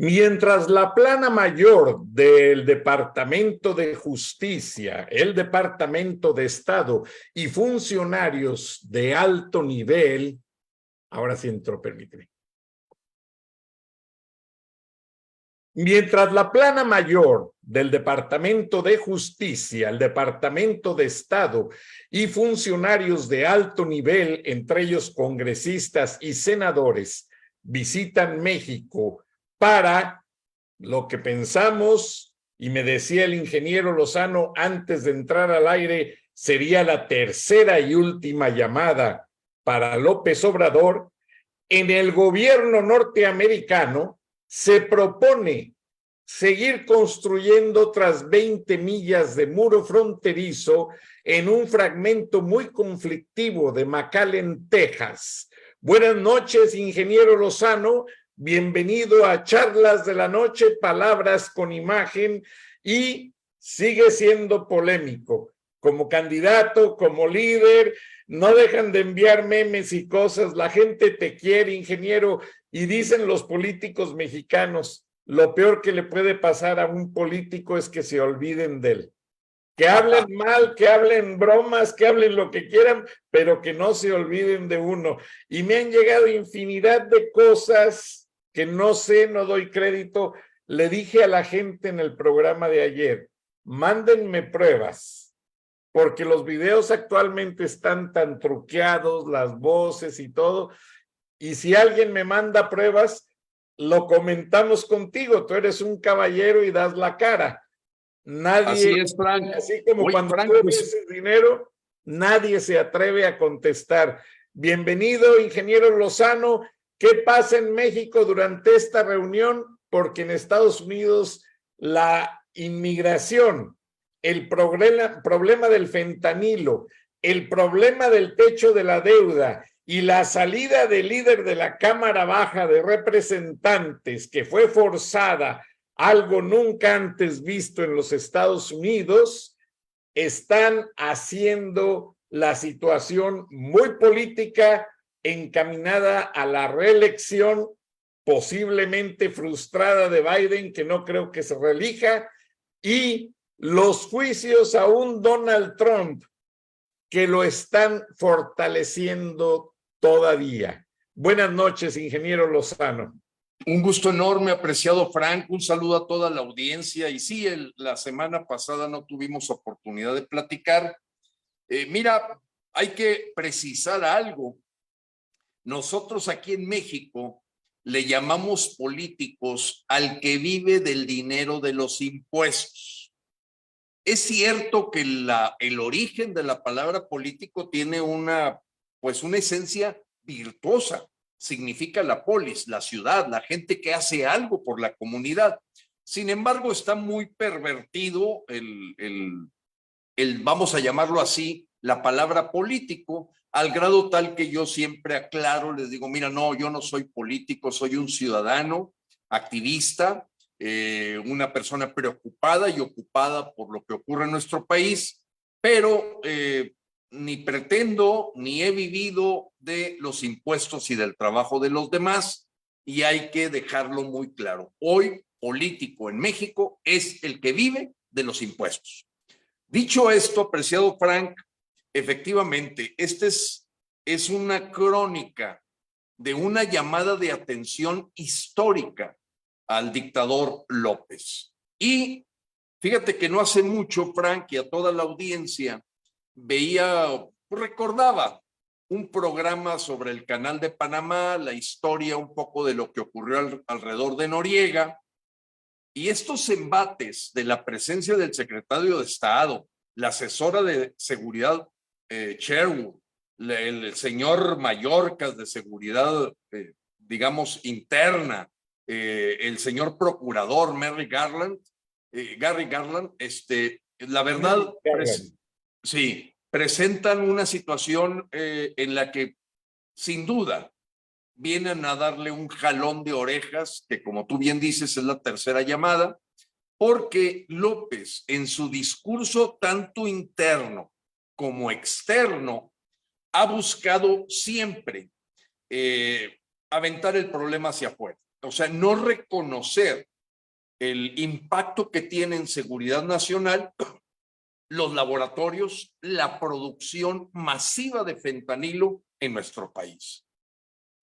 Mientras la plana mayor del Departamento de Justicia, el Departamento de Estado y funcionarios de alto nivel, ahora sí entró, permíteme. Mientras la plana mayor del Departamento de Justicia, el Departamento de Estado y funcionarios de alto nivel, entre ellos congresistas y senadores, visitan México para lo que pensamos, y me decía el ingeniero Lozano antes de entrar al aire, sería la tercera y última llamada para López Obrador. En el gobierno norteamericano se propone seguir construyendo otras 20 millas de muro fronterizo en un fragmento muy conflictivo de McAllen, Texas. Buenas noches, ingeniero Lozano. Bienvenido a Charlas de la Noche, Palabras con Imagen, y sigue siendo polémico. Como candidato, como líder, no dejan de enviar memes y cosas. La gente te quiere, ingeniero, y dicen los políticos mexicanos, lo peor que le puede pasar a un político es que se olviden de él. Que hablen mal, que hablen bromas, que hablen lo que quieran, pero que no se olviden de uno. Y me han llegado infinidad de cosas que no sé, no doy crédito. Le dije a la gente en el programa de ayer, mándenme pruebas, porque los videos actualmente están tan truqueados, las voces y todo, y si alguien me manda pruebas, lo comentamos contigo. Tú eres un caballero y das la cara. Nadie, Así es, Frank. así como Oye, cuando Frank, tú pues, ofreces dinero, nadie se atreve a contestar. Bienvenido, ingeniero Lozano. ¿Qué pasa en México durante esta reunión? Porque en Estados Unidos la inmigración, el problema del fentanilo, el problema del techo de la deuda y la salida del líder de la Cámara Baja de Representantes, que fue forzada, algo nunca antes visto en los Estados Unidos, están haciendo la situación muy política, encaminada a la reelección posiblemente frustrada de Biden, que no creo que se reelija, y los juicios a un Donald Trump que lo están fortaleciendo todavía. Buenas noches, ingeniero Lozano. un gusto enorme, apreciado Frank, un saludo a toda la audiencia. Y sí, la semana pasada no tuvimos oportunidad de platicar. Mira, hay que precisar algo. Nosotros aquí en México le llamamos políticos al que vive del dinero de los impuestos. Es cierto que el origen de la palabra político tiene una esencia virtuosa. Significa la polis, la ciudad, la gente que hace algo por la comunidad. Sin embargo, está muy pervertido vamos a llamarlo así, la palabra político, al grado tal que yo siempre aclaro, les digo, mira, no, yo no soy político, soy un ciudadano, activista, una persona preocupada y ocupada por lo que ocurre en nuestro país, pero ni pretendo ni he vivido de los impuestos y del trabajo de los demás, y hay que dejarlo muy claro. Hoy, político en México es el que vive de los impuestos. Dicho esto, apreciado Frank, efectivamente, es una crónica de una llamada de atención histórica al dictador López. Y fíjate que no hace mucho, Frank, y a toda la audiencia, recordaba un programa sobre el Canal de Panamá, la historia un poco de lo que ocurrió alrededor de Noriega, y estos embates de la presencia del secretario de Estado, la asesora de seguridad Sherwood, el señor Mayorkas de seguridad, digamos, interna, el señor procurador Gary Garland, la verdad, sí, presentan una situación en la que, sin duda, vienen a darle un jalón de orejas, que como tú bien dices es la tercera llamada, porque López en su discurso tanto interno como externo ha buscado siempre aventar el problema hacia afuera. o sea, no reconocer el impacto que tiene en seguridad nacional los laboratorios, la producción masiva de fentanilo en nuestro país.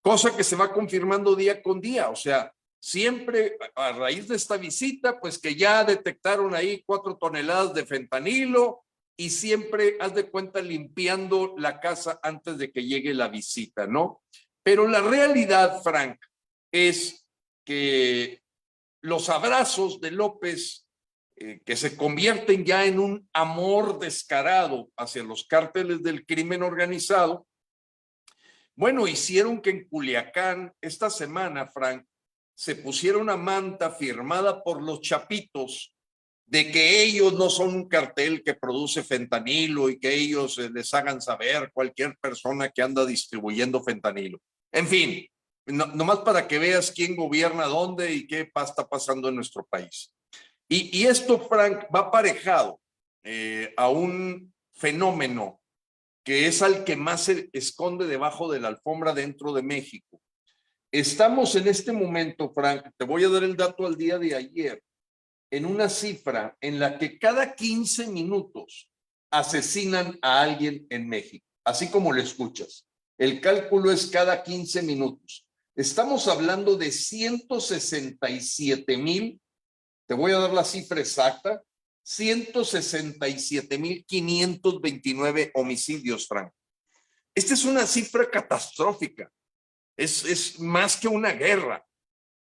Cosa que se va confirmando día con día, o sea, siempre a raíz de esta visita, pues que ya detectaron ahí 4 toneladas de fentanilo y siempre, haz de cuenta, limpiando la casa antes de que llegue la visita, ¿no? Pero la realidad, Frank, es que los abrazos de López, que se convierten ya en un amor descarado hacia los cárteles del crimen organizado, bueno, hicieron que en Culiacán esta semana, Frank, se pusiera una manta firmada por los chapitos de que ellos no son un cartel que produce fentanilo y que ellos les hagan saber cualquier persona que anda distribuyendo fentanilo. En fin, nomás para que veas quién gobierna dónde y qué está pasando en nuestro país. Y esto, Frank, va aparejado a un fenómeno que es al que más se esconde debajo de la alfombra dentro de México. Estamos en este momento, Frank, te voy a dar el dato al día de ayer, en una cifra en la que cada 15 minutos asesinan a alguien en México, así como lo escuchas. El cálculo es cada 15 minutos. Estamos hablando de 167,000, te voy a dar la cifra exacta, 167,529 homicidios, Frank. Esta es una cifra catastrófica. Es más que una guerra.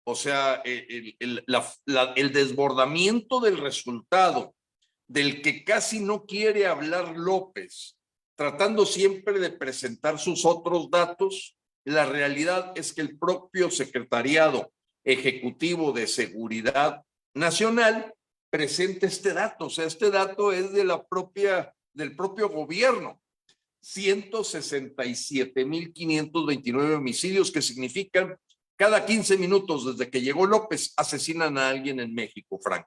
O sea, el desbordamiento del resultado, del que casi no quiere hablar López, tratando siempre de presentar sus otros datos, la realidad es que el propio Secretariado Ejecutivo de Seguridad Nacional presenta este dato. O sea, este dato es del propio gobierno. 167,529 homicidios, que significan cada 15 minutos desde que llegó López asesinan a alguien en México, Frank.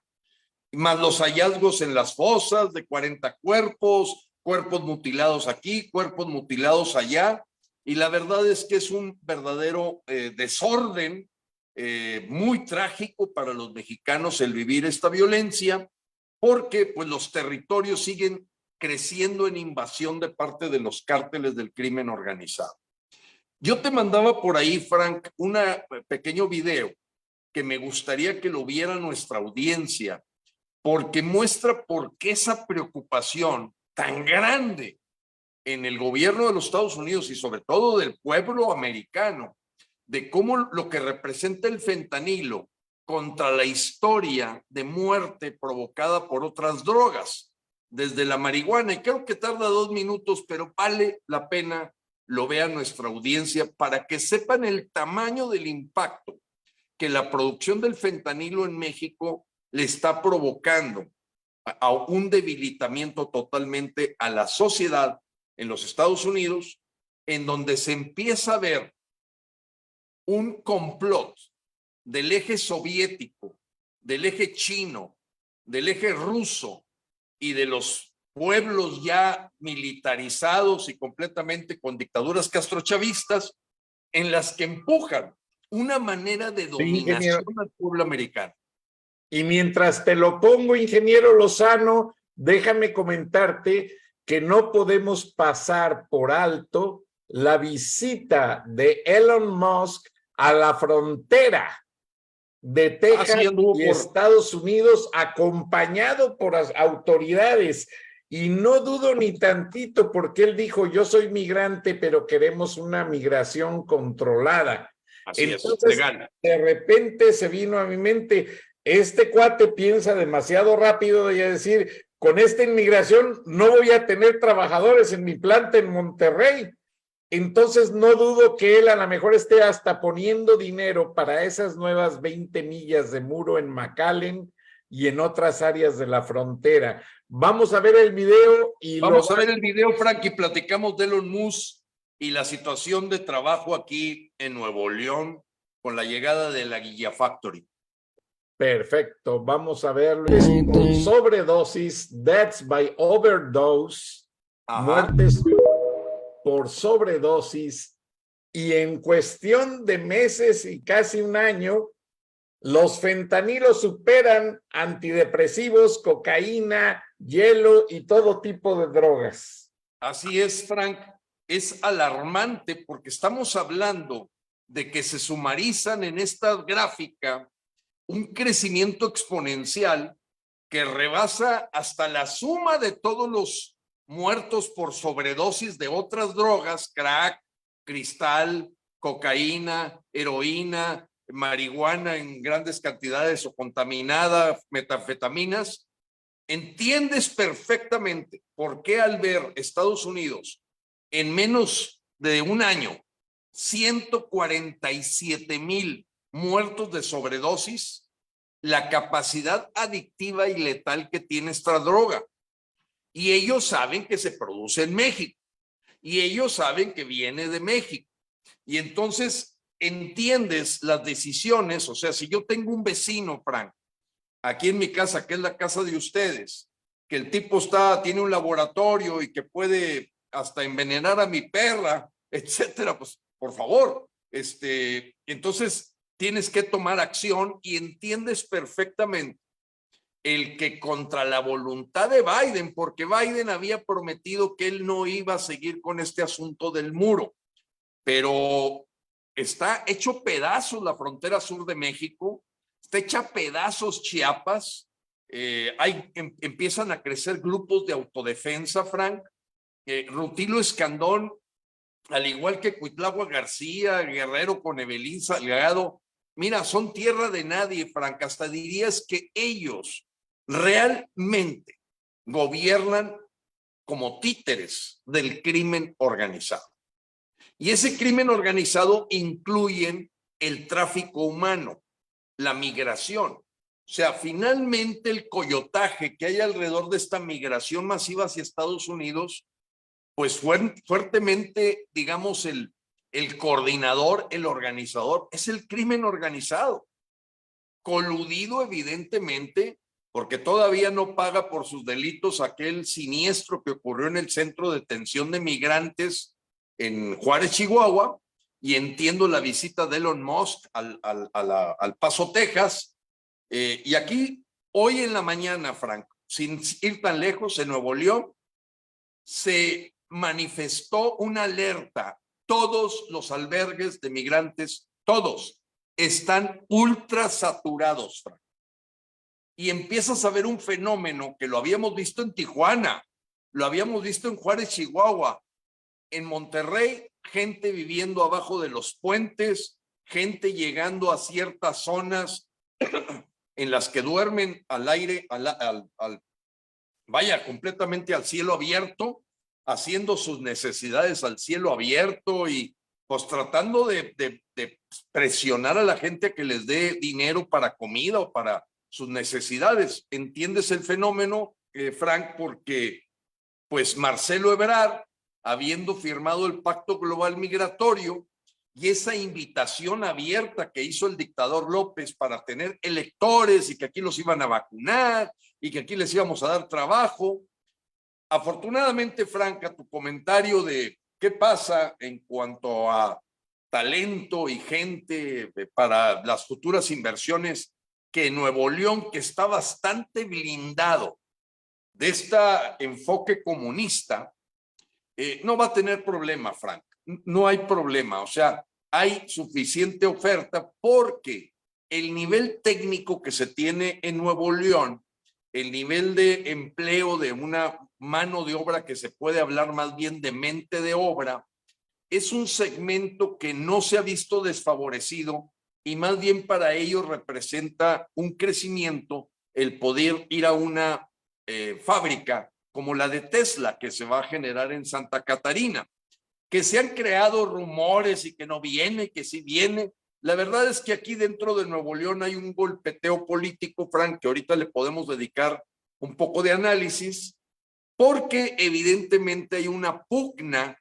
Más los hallazgos en las fosas de 40 cuerpos, cuerpos mutilados aquí, cuerpos mutilados allá. Y la verdad es que es un verdadero desorden muy trágico para los mexicanos el vivir esta violencia, porque pues los territorios siguen creciendo en invasión de parte de los cárteles del crimen organizado. Yo te mandaba por ahí, Frank, un pequeño video que me gustaría que lo viera nuestra audiencia, porque muestra por qué esa preocupación tan grande en el gobierno de los Estados Unidos y sobre todo del pueblo americano, de cómo lo que representa el fentanilo contra la historia de muerte provocada por otras drogas, desde la marihuana, y creo que tarda 2 minutos, pero vale la pena lo vea nuestra audiencia para que sepan el tamaño del impacto que la producción del fentanilo en México le está provocando a un debilitamiento totalmente a la sociedad en los Estados Unidos, en donde se empieza a ver un complot del eje soviético, del eje chino, del eje ruso y de los pueblos ya militarizados y completamente con dictaduras castrochavistas, en las que empujan una manera de dominación al pueblo americano. Y mientras te lo pongo, ingeniero Lozano, déjame comentarte que no podemos pasar por alto la visita de Elon Musk a la frontera de Texas y Estados Unidos, acompañado por las autoridades. Y no dudo ni tantito, porque él dijo, yo soy migrante, pero queremos una migración controlada. Así Entonces, es, legal. De repente se vino a mi mente, este cuate piensa demasiado rápido y decir, con esta inmigración no voy a tener trabajadores en mi planta en Monterrey. Entonces no dudo que él a lo mejor esté hasta poniendo dinero para esas nuevas 20 millas de muro en McAllen y en otras áreas de la frontera. Vamos a ver el video y vamos a ver el video, Frank, y platicamos de Elon Musk y la situación de trabajo aquí en Nuevo León con la llegada de la Gigafactory. Perfecto, vamos a verlo. Por sobredosis, deaths by overdose, muertes por sobredosis, y en cuestión de meses y casi un año Los fentanilos superan antidepresivos, cocaína, hielo y todo tipo de drogas. Así es, Frank. Es alarmante porque estamos hablando de que se sumarizan en esta gráfica un crecimiento exponencial que rebasa hasta la suma de todos los muertos por sobredosis de otras drogas, crack, cristal, cocaína, heroína, marihuana en grandes cantidades o contaminada, metanfetaminas. Entiendes perfectamente por qué al ver Estados Unidos en menos de un año, 147,000 muertos de sobredosis, la capacidad adictiva y letal que tiene esta droga. Y ellos saben que se produce en México. Y ellos saben que viene de México. Y entonces entiendes las decisiones. O sea, si yo tengo un vecino, Frank, aquí en mi casa, que es la casa de ustedes, que el tipo tiene un laboratorio y que puede hasta envenenar a mi perra, etcétera, pues por favor, entonces tienes que tomar acción y entiendes perfectamente el que contra la voluntad de Biden, porque Biden había prometido que él no iba a seguir con este asunto del muro, pero está hecho pedazos la frontera sur de México, está hecha pedazos Chiapas, empiezan a crecer grupos de autodefensa, Frank. Rutilo Escandón, al igual que Cuitláhuac García, Guerrero con Evelyn Salgado, mira, son tierra de nadie, Frank. Hasta dirías que ellos realmente gobiernan como títeres del crimen organizado. Y ese crimen organizado incluye el tráfico humano, la migración. O sea, finalmente el coyotaje que hay alrededor de esta migración masiva hacia Estados Unidos, pues fuertemente, digamos, el coordinador, el organizador, es el crimen organizado, coludido evidentemente, porque todavía no paga por sus delitos aquel siniestro que ocurrió en el centro de detención de migrantes en Juárez, Chihuahua, y entiendo la visita de Elon Musk al Paso, Texas. Y aquí, hoy en la mañana, Frank, sin ir tan lejos, en Nuevo León, se manifestó una alerta. Todos los albergues de migrantes, todos, están ultra saturados, Frank. Y empiezas a ver un fenómeno que lo habíamos visto en Tijuana, lo habíamos visto en Juárez, Chihuahua, en Monterrey, gente viviendo abajo de los puentes, gente llegando a ciertas zonas en las que duermen al aire, vaya, completamente al cielo abierto, haciendo sus necesidades al cielo abierto y pues tratando de presionar a la gente a que les dé dinero para comida o para sus necesidades. ¿Entiendes el fenómeno, Frank? Porque pues Marcelo Ebrard, habiendo firmado el Pacto Global Migratorio y esa invitación abierta que hizo el dictador López para tener electores y que aquí los iban a vacunar y que aquí les íbamos a dar trabajo. Afortunadamente, Franca, tu comentario de qué pasa en cuanto a talento y gente para las futuras inversiones, que Nuevo León, que está bastante blindado de este enfoque comunista, no va a tener problema, Frank. No hay problema. O sea, hay suficiente oferta porque el nivel técnico que se tiene en Nuevo León, el nivel de empleo de una mano de obra que se puede hablar más bien de mente de obra, es un segmento que no se ha visto desfavorecido y más bien para ellos representa un crecimiento el poder ir a una fábrica como la de Tesla que se va a generar en Santa Catarina, que se han creado rumores y que no viene, que sí viene. La verdad es que aquí dentro de Nuevo León hay un golpeteo político, Frank, que ahorita le podemos dedicar un poco de análisis, porque evidentemente hay una pugna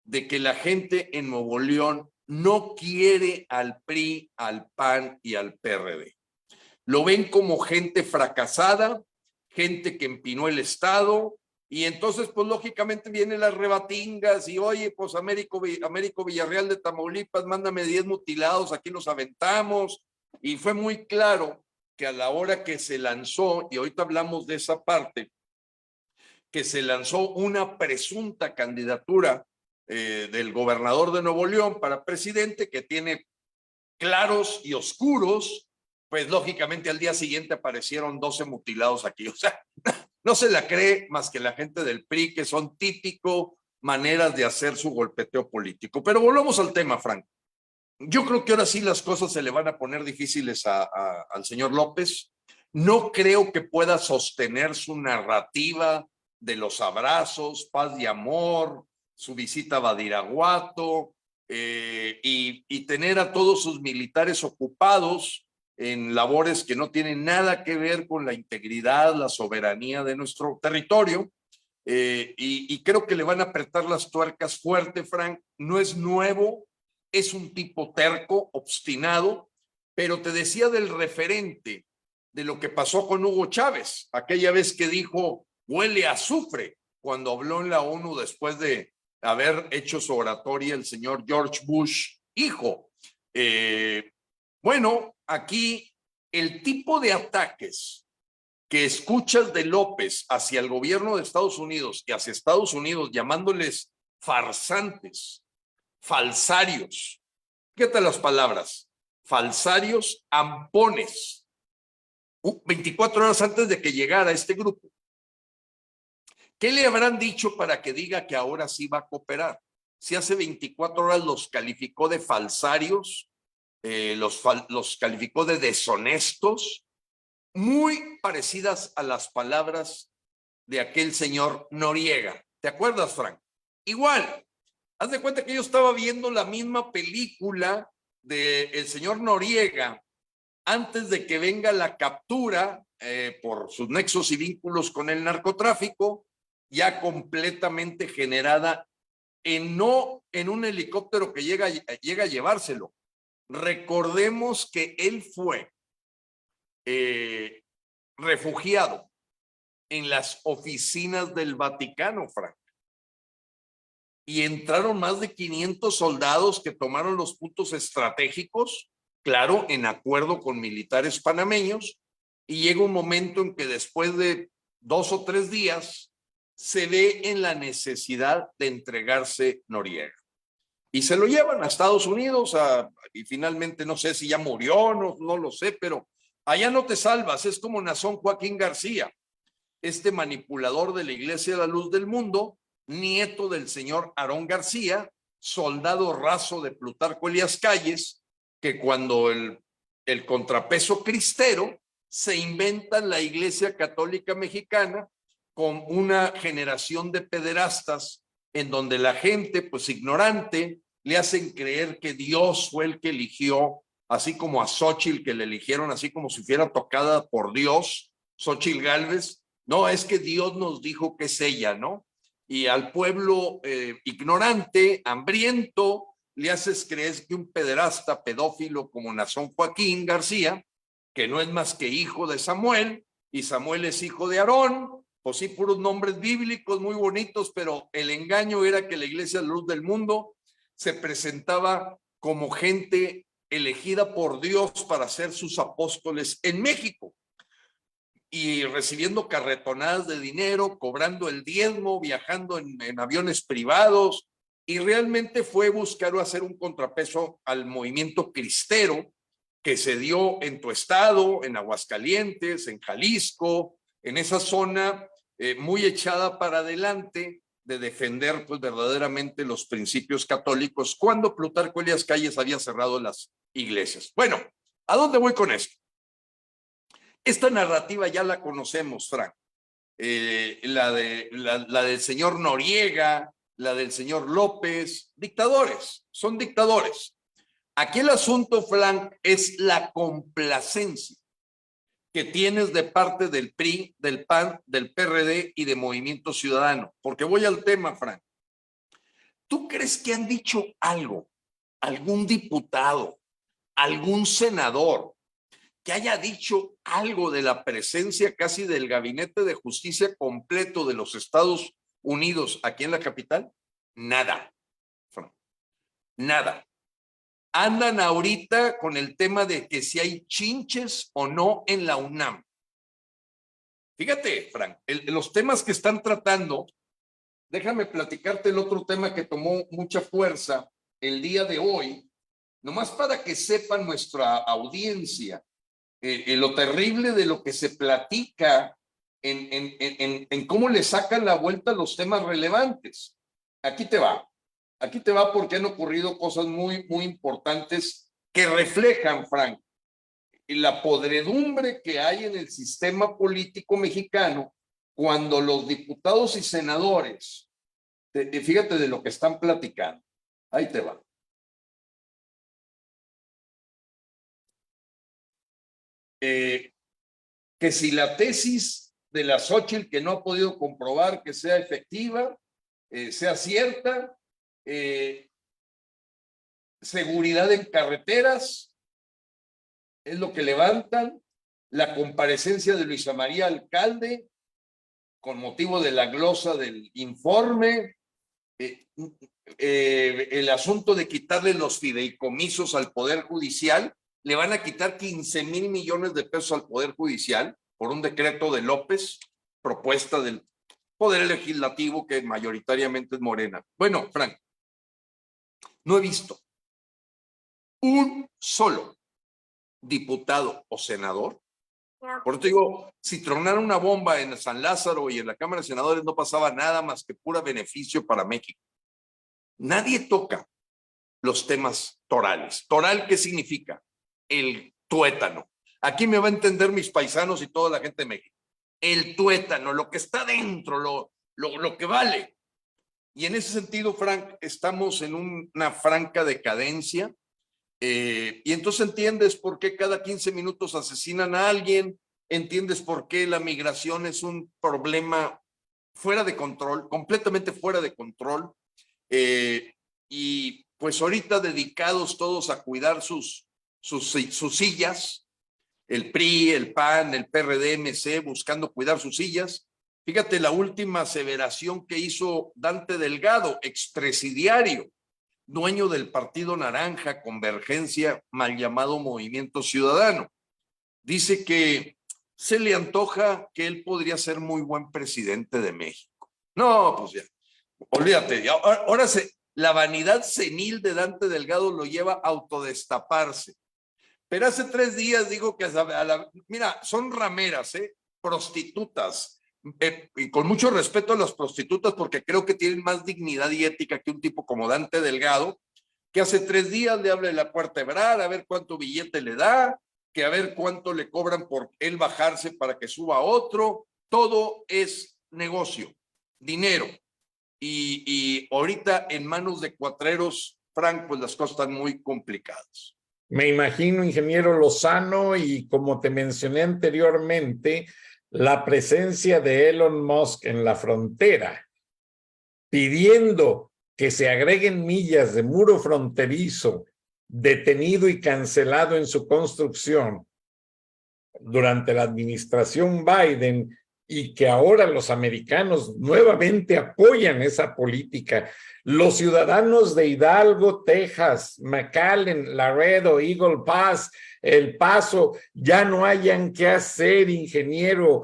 de que la gente en Nuevo León no quiere al PRI, al PAN y al PRD. Lo ven como gente fracasada, gente que empinó el Estado, y entonces pues lógicamente vienen las rebatingas y oye, pues Américo Villarreal de Tamaulipas, mándame 10 mutilados, aquí los aventamos, Y fue muy claro que a la hora que se lanzó, y ahorita hablamos de esa parte, que se lanzó una presunta candidatura del gobernador de Nuevo León para presidente, que tiene claros y oscuros, pues lógicamente al día siguiente aparecieron 12 mutilados aquí. O sea, no se la cree más que la gente del PRI, que son típico maneras de hacer su golpeteo político. Pero volvamos al tema, Frank. Yo creo que ahora sí las cosas se le van a poner difíciles al señor López. No creo que pueda sostener su narrativa de los abrazos, paz y amor, su visita a Badiraguato, y tener a todos sus militares ocupados en labores que no tienen nada que ver con la integridad, la soberanía de nuestro territorio. Y creo que le van a apretar las tuercas fuerte, Frank. No es nuevo, es un tipo terco, obstinado, pero te decía del referente de lo que pasó con Hugo Chávez, aquella vez que dijo huele a azufre cuando habló en la ONU después de haber hecho su oratoria el señor George Bush, hijo. Bueno, aquí el tipo de ataques que escuchas de López hacia el gobierno de Estados Unidos y hacia Estados Unidos llamándoles farsantes, falsarios, fíjate las palabras, falsarios, ampones, 24 horas antes de que llegara este grupo. ¿Qué le habrán dicho para que diga que ahora sí va a cooperar? Si hace 24 horas los calificó de falsarios, los calificó de deshonestos, muy parecidas a las palabras de aquel señor Noriega. ¿Te acuerdas, Frank? Igual, haz de cuenta que yo estaba viendo la misma película del señor Noriega antes de que venga la captura por sus nexos y vínculos con el narcotráfico, ya completamente generada no en un helicóptero que llega a llevárselo. Recordemos que él fue refugiado en las oficinas del Vaticano, Frank. Y entraron más de 500 soldados que tomaron los puntos estratégicos, claro, en acuerdo con militares panameños, y llega un momento en que después de 2 o 3 días se ve en la necesidad de entregarse Noriega. Y se lo llevan a Estados Unidos y finalmente no sé si ya murió, no lo sé, pero allá no te salvas. Es como Nazón Joaquín García, este manipulador de la Iglesia de la Luz del Mundo, nieto del señor Aarón García, soldado raso de Plutarco Elías Calles, que cuando el contrapeso cristero se inventa la Iglesia Católica Mexicana con una generación de pederastas en donde la gente, pues ignorante, le hacen creer que Dios fue el que eligió, así como a Xóchitl, que le eligieron así como si fuera tocada por Dios, Xóchitl Gálvez. No, es que Dios nos dijo que es ella, ¿no? Y al pueblo ignorante, hambriento, le haces creer que un pederasta pedófilo como Nazón Joaquín García, que no es más que hijo de Samuel, y Samuel es hijo de Aarón, pues sí, puros nombres bíblicos muy bonitos, pero el engaño era que la Iglesia de la Luz del Mundo se presentaba como gente elegida por Dios para ser sus apóstoles en México, y recibiendo carretonadas de dinero, cobrando el diezmo, viajando en aviones privados, y realmente fue buscar o hacer un contrapeso al movimiento cristero que se dio en tu estado, en Aguascalientes, en Jalisco, en esa zona muy echada para adelante de defender pues verdaderamente los principios católicos cuando Plutarco Elías Calles había cerrado las iglesias. Bueno, ¿a dónde voy con esto? Esta narrativa ya la conocemos, Frank. La del señor Noriega, la del señor López, dictadores, son dictadores. Aquí el asunto, Frank, es la complacencia que tienes de parte del PRI, del PAN, del PRD y de Movimiento Ciudadano. Porque voy al tema, Frank. ¿Tú crees que han dicho algo, algún diputado, algún senador, que haya dicho algo de la presencia casi del Gabinete de Justicia completo de los Estados Unidos aquí en la capital? Nada, Frank. Nada. andan ahorita con el tema de que si hay chinches o no en la UNAM. Fíjate, Frank, los temas que están tratando, déjame platicarte el otro tema que tomó mucha fuerza el día de hoy, nomás para que sepan nuestra audiencia, lo terrible de lo que se platica en cómo le sacan la vuelta a los temas relevantes. Aquí te va porque han ocurrido cosas muy, muy importantes que reflejan, Frank, la podredumbre que hay en el sistema político mexicano cuando los diputados y senadores, fíjate de lo que están platicando. Ahí te va. Que si la tesis de la Xóchitl, que no ha podido comprobar que sea efectiva, sea cierta, seguridad en carreteras, es lo que levantan, la comparecencia de Luisa María Alcalde con motivo de la glosa del informe, el asunto de quitarle los fideicomisos al Poder Judicial, le van a quitar 15,000 millones de pesos al Poder Judicial por un decreto de López, propuesta del Poder Legislativo que mayoritariamente es Morena. Bueno, Frank, no he visto un solo diputado o senador. Por eso te digo, si tronara una bomba en San Lázaro y en la Cámara de Senadores no pasaba nada más que pura beneficio para México. Nadie toca los temas torales. ¿Toral qué significa? El tuétano. Aquí me va a entender mis paisanos y toda la gente de México. El tuétano, lo que está dentro, lo que vale. Y en ese sentido, Frank, estamos en una franca decadencia. Y entonces entiendes por qué cada 15 minutos asesinan a alguien, entiendes por qué la migración es un problema fuera de control, completamente fuera de control. Y pues ahorita dedicados todos a cuidar sus sillas, el PRI, el PAN, el PRD, MC, buscando cuidar sus sillas. Fíjate la última aseveración que hizo Dante Delgado, expresidiario, dueño del Partido Naranja, Convergencia, mal llamado Movimiento Ciudadano. Dice que se le antoja que él podría ser muy buen presidente de México. No, pues ya, olvídate, ya, ahora la vanidad senil de Dante Delgado lo lleva a autodestaparse. Pero hace 3 días digo que mira, son rameras, prostitutas, y con mucho respeto a las prostitutas porque creo que tienen más dignidad y ética que un tipo como Dante Delgado, que hace 3 días le habla de la cuarta hebrar, a ver cuánto billete le da, que a ver cuánto le cobran por él bajarse para que suba otro. Todo es negocio, dinero. Y ahorita en manos de cuatreros, Frank, pues las cosas están muy complicadas. Me imagino, ingeniero Lozano, y como te mencioné anteriormente, la presencia de Elon Musk en la frontera, pidiendo que se agreguen millas de muro fronterizo detenido y cancelado en su construcción durante la administración Biden, y que ahora los americanos nuevamente apoyan esa política. Los ciudadanos de Hidalgo, Texas, McAllen, Laredo, Eagle Pass, El Paso, ya no hayan qué hacer, ingeniero.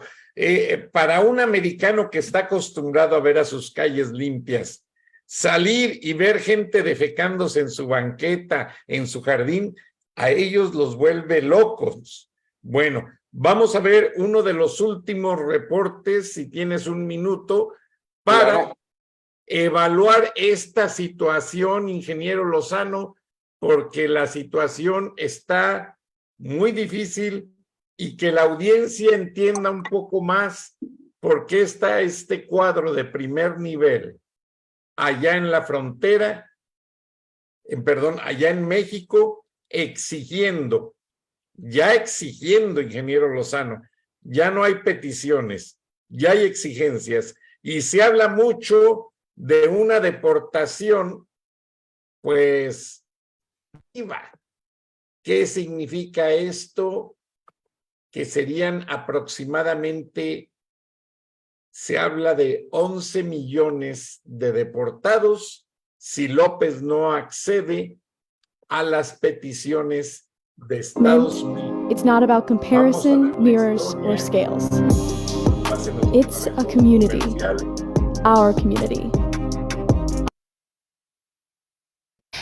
Para un americano que está acostumbrado a ver a sus calles limpias, salir y ver gente defecándose en su banqueta, en su jardín, a ellos los vuelve locos. Bueno, vamos a ver uno de los últimos reportes, si tienes un minuto, para evaluar esta situación, ingeniero Lozano, porque la situación está muy difícil y que la audiencia entienda un poco más por qué está este cuadro de primer nivel allá en la frontera, allá en México, exigiendo, ingeniero Lozano, ya no hay peticiones, ya hay exigencias, y se habla mucho de una deportación, pues, ¿qué significa esto? Que serían aproximadamente, se habla de 11 millones de deportados si López no accede a las peticiones de Estados Unidos. It's not about comparison, mirrors, or scales. It's a community, our community.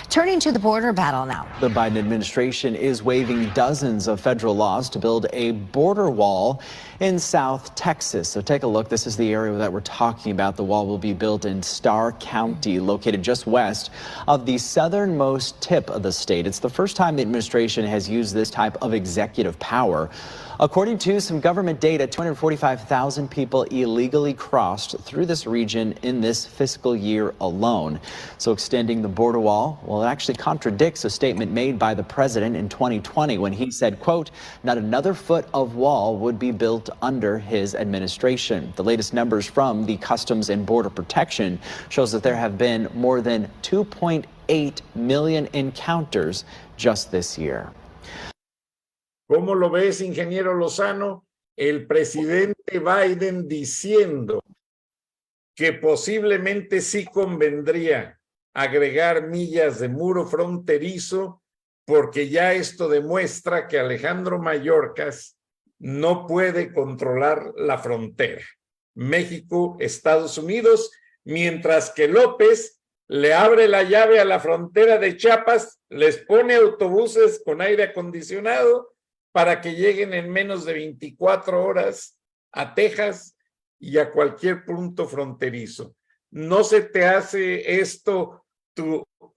Turning to the border battle now. The Biden administration is waiving dozens of federal laws to build a border wall in South Texas. So take a look. This is the area that we're talking about. The wall will be built in Starr County, located just west of the southernmost tip of the state. It's the first time the administration has used this type of executive power. According to some government data, 245,000 people illegally crossed through this region in this fiscal year alone. So extending the border wall, well, it actually contradicts a statement made by the president in 2020 when he said, quote, not another foot of wall would be built under his administration. The latest numbers from the Customs and Border Protection shows that there have been more than 2.8 million encounters just this year. ¿Cómo lo ves, ingeniero Lozano? El presidente Biden diciendo que posiblemente sí convendría agregar millas de muro fronterizo porque ya esto demuestra que Alejandro Mayorkas no puede controlar la frontera. México, Estados Unidos, mientras que López le abre la llave a la frontera de Chiapas, les pone autobuses con aire acondicionado para que lleguen en menos de 24 horas a Texas y a cualquier punto fronterizo. ¿No se te hace esto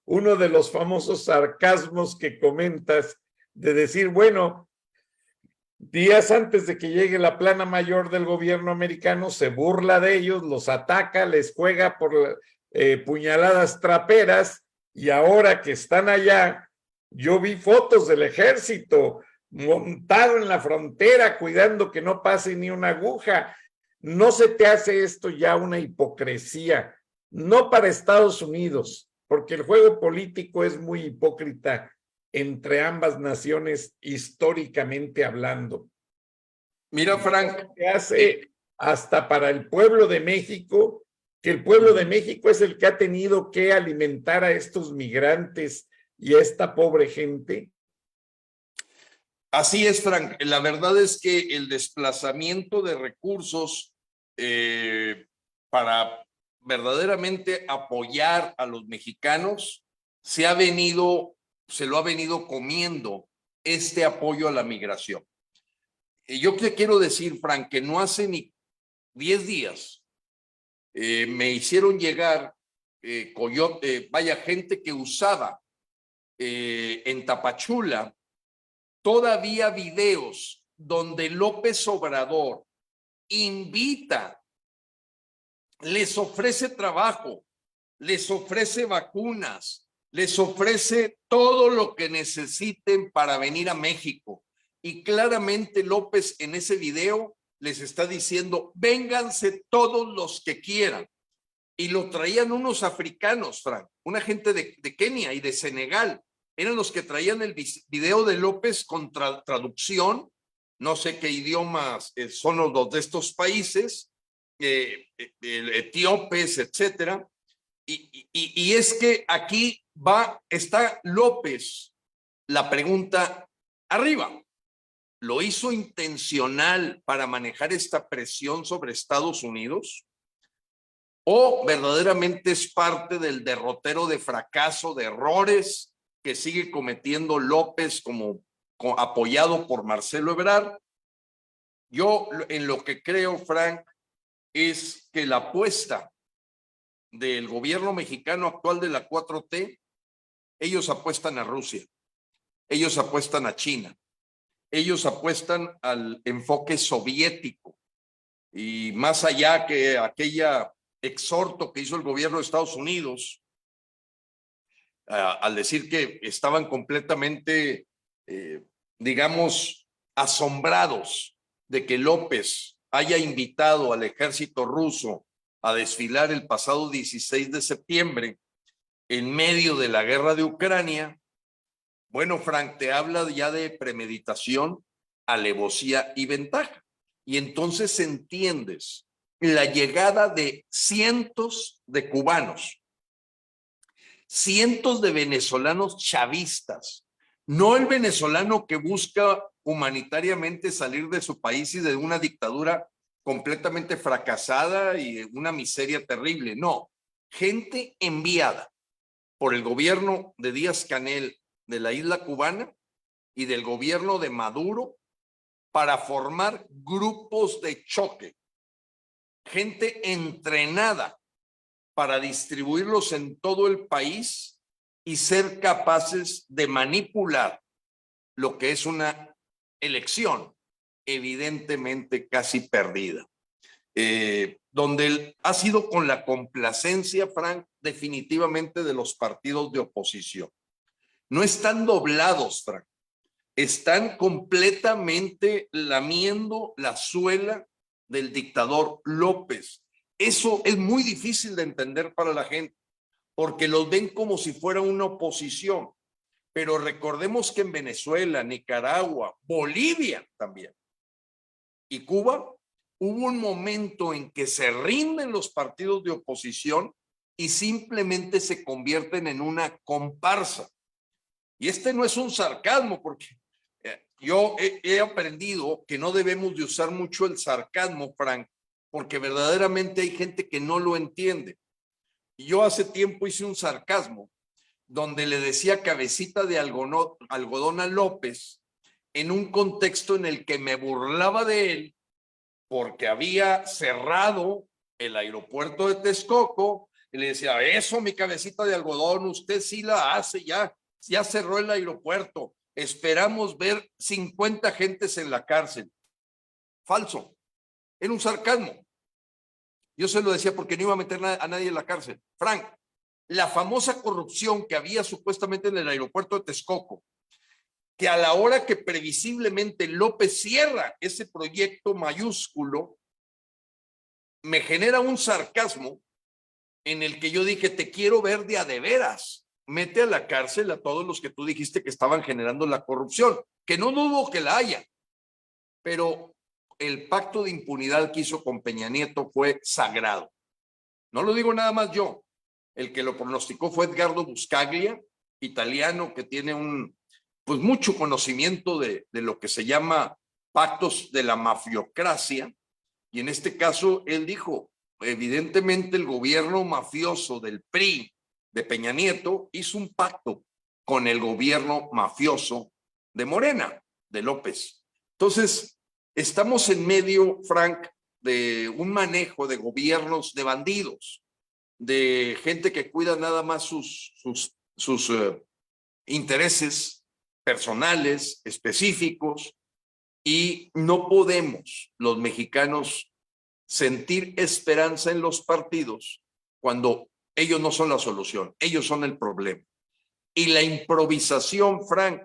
uno de los famosos sarcasmos que comentas de decir, bueno, días antes de que llegue la plana mayor del gobierno americano, se burla de ellos, los ataca, les juega por puñaladas traperas y ahora que están allá, yo vi fotos del ejército montado en la frontera, cuidando que no pase ni una aguja. ¿No se te hace esto ya una hipocresía? No para Estados Unidos, porque el juego político es muy hipócrita entre ambas naciones históricamente hablando. Mira, Frank, Se hace hasta para el pueblo de México, que el pueblo de México es el que ha tenido que alimentar a estos migrantes y a esta pobre gente. así es, Frank. La verdad es que el desplazamiento de recursos para verdaderamente apoyar a los mexicanos se lo ha venido comiendo este apoyo a la migración. Yo te quiero decir, Frank, que no hace ni 10 días me hicieron llegar gente que usaba en Tapachula todavía videos donde López Obrador invita, les ofrece trabajo, les ofrece vacunas, les ofrece todo lo que necesiten para venir a México. Y claramente López en ese video les está diciendo, vénganse todos los que quieran. Y lo traían unos africanos, Frank, una gente de Kenia y de Senegal. Eran los que traían el video de López con traducción. No sé qué idiomas son los de estos países, etíopes, etcétera. Y es que aquí está López, la pregunta arriba. ¿Lo hizo intencional para manejar esta presión sobre Estados Unidos? ¿O verdaderamente es parte del derrotero de fracaso, de errores que sigue cometiendo López apoyado por Marcelo Ebrard? Yo en lo que creo, Frank, es que la apuesta del gobierno mexicano actual de la 4T, ellos apuestan a Rusia, ellos apuestan a China, ellos apuestan al enfoque soviético y más allá que aquella exhorto que hizo el gobierno de Estados Unidos al decir que estaban completamente, digamos, asombrados de que López haya invitado al ejército ruso a desfilar el pasado 16 de septiembre en medio de la guerra de Ucrania. Bueno, Frank, te habla ya de premeditación, alevosía y ventaja. Y entonces entiendes la llegada de cientos de cubanos, cientos de venezolanos chavistas, no el venezolano que busca humanitariamente salir de su país y de una dictadura completamente fracasada y una miseria terrible, no, gente enviada por el gobierno de Díaz-Canel de la isla cubana y del gobierno de Maduro para formar grupos de choque, gente entrenada para distribuirlos en todo el país y ser capaces de manipular lo que es una elección evidentemente casi perdida, donde ha sido con la complacencia, Frank, definitivamente de los partidos de oposición. No están doblados, Frank, están completamente lamiendo la suela del dictador López. Eso es muy difícil de entender para la gente, porque los ven como si fuera una oposición. Pero recordemos que en Venezuela, Nicaragua, Bolivia también y Cuba, hubo un momento en que se rinden los partidos de oposición y simplemente se convierten en una comparsa. Y este no es un sarcasmo, porque yo he aprendido que no debemos de usar mucho el sarcasmo, Frank, porque verdaderamente hay gente que no lo entiende. Y yo hace tiempo hice un sarcasmo donde le decía cabecita de algodón a López en un contexto en el que me burlaba de él porque había cerrado el aeropuerto de Texcoco y le decía, eso mi cabecita de algodón, usted sí la hace, ya cerró el aeropuerto, esperamos ver 50 gentes en la cárcel. Falso, era un sarcasmo. Yo se lo decía porque no iba a meter a nadie en la cárcel. Frank, la famosa corrupción que había supuestamente en el aeropuerto de Texcoco, que a la hora que previsiblemente López cierra ese proyecto mayúsculo, me genera un sarcasmo en el que yo dije, te quiero ver de a de veras, mete a la cárcel a todos los que tú dijiste que estaban generando la corrupción, que no dudo que la haya, pero el pacto de impunidad que hizo con Peña Nieto fue sagrado. No lo digo nada más yo. El que lo pronosticó fue Edgardo Buscaglia, italiano que tiene pues mucho conocimiento de lo que se llama pactos de la mafiocracia. Y en este caso, él dijo, evidentemente el gobierno mafioso del PRI de Peña Nieto hizo un pacto con el gobierno mafioso de Morena, de López. Entonces, estamos en medio, Frank, de un manejo de gobiernos de bandidos, de gente que cuida nada más sus intereses personales, específicos, y no podemos los mexicanos sentir esperanza en los partidos cuando ellos no son la solución, ellos son el problema. Y la improvisación, Frank,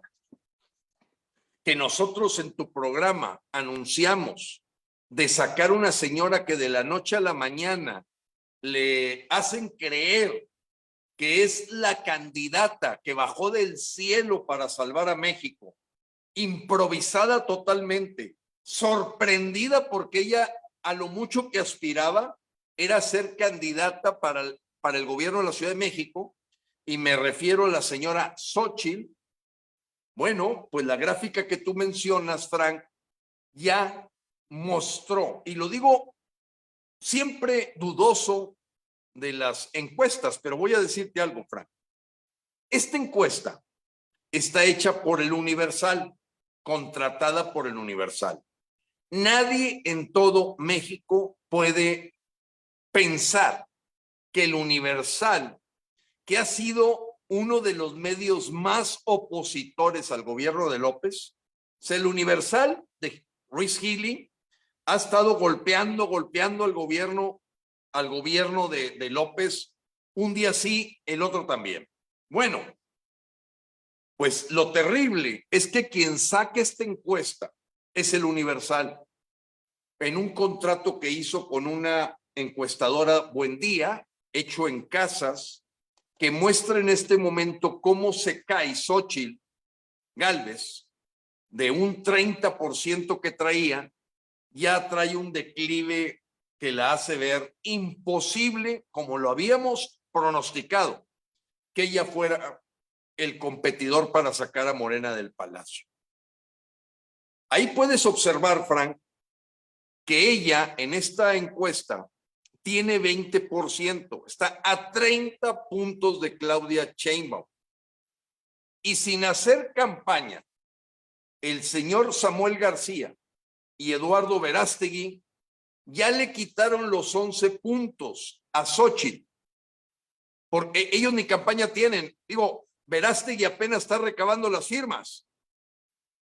que nosotros en tu programa anunciamos de sacar una señora que de la noche a la mañana le hacen creer que es la candidata que bajó del cielo para salvar a México, improvisada totalmente, sorprendida porque ella a lo mucho que aspiraba era ser candidata para el gobierno de la Ciudad de México, y me refiero a la señora Xóchitl. Bueno, pues la gráfica que tú mencionas, Frank, ya mostró, y lo digo siempre dudoso de las encuestas, pero voy a decirte algo, Frank. Esta encuesta está hecha por el Universal, contratada por el Universal. Nadie en todo México puede pensar que el Universal, que ha sido uno de los medios más opositores al gobierno de López, el Universal de Ruiz Gili ha estado golpeando al gobierno de López, un día sí, el otro también. Bueno, pues lo terrible es que quien saque esta encuesta es el Universal, en un contrato que hizo con una encuestadora Buendía, hecho en Casas, que muestra en este momento cómo se cae Xóchitl Gálvez de un 30% que traía, ya trae un declive que la hace ver imposible, como lo habíamos pronosticado, que ella fuera el competidor para sacar a Morena del palacio. Ahí puedes observar, Frank, que ella en esta encuesta tiene 20%, está a 30 puntos de Claudia Sheinbaum. Y sin hacer campaña, el señor Samuel García y Eduardo Verástegui ya le quitaron los 11 puntos a Xóchitl, porque ellos ni campaña tienen. Digo, Verástegui apenas está recabando las firmas.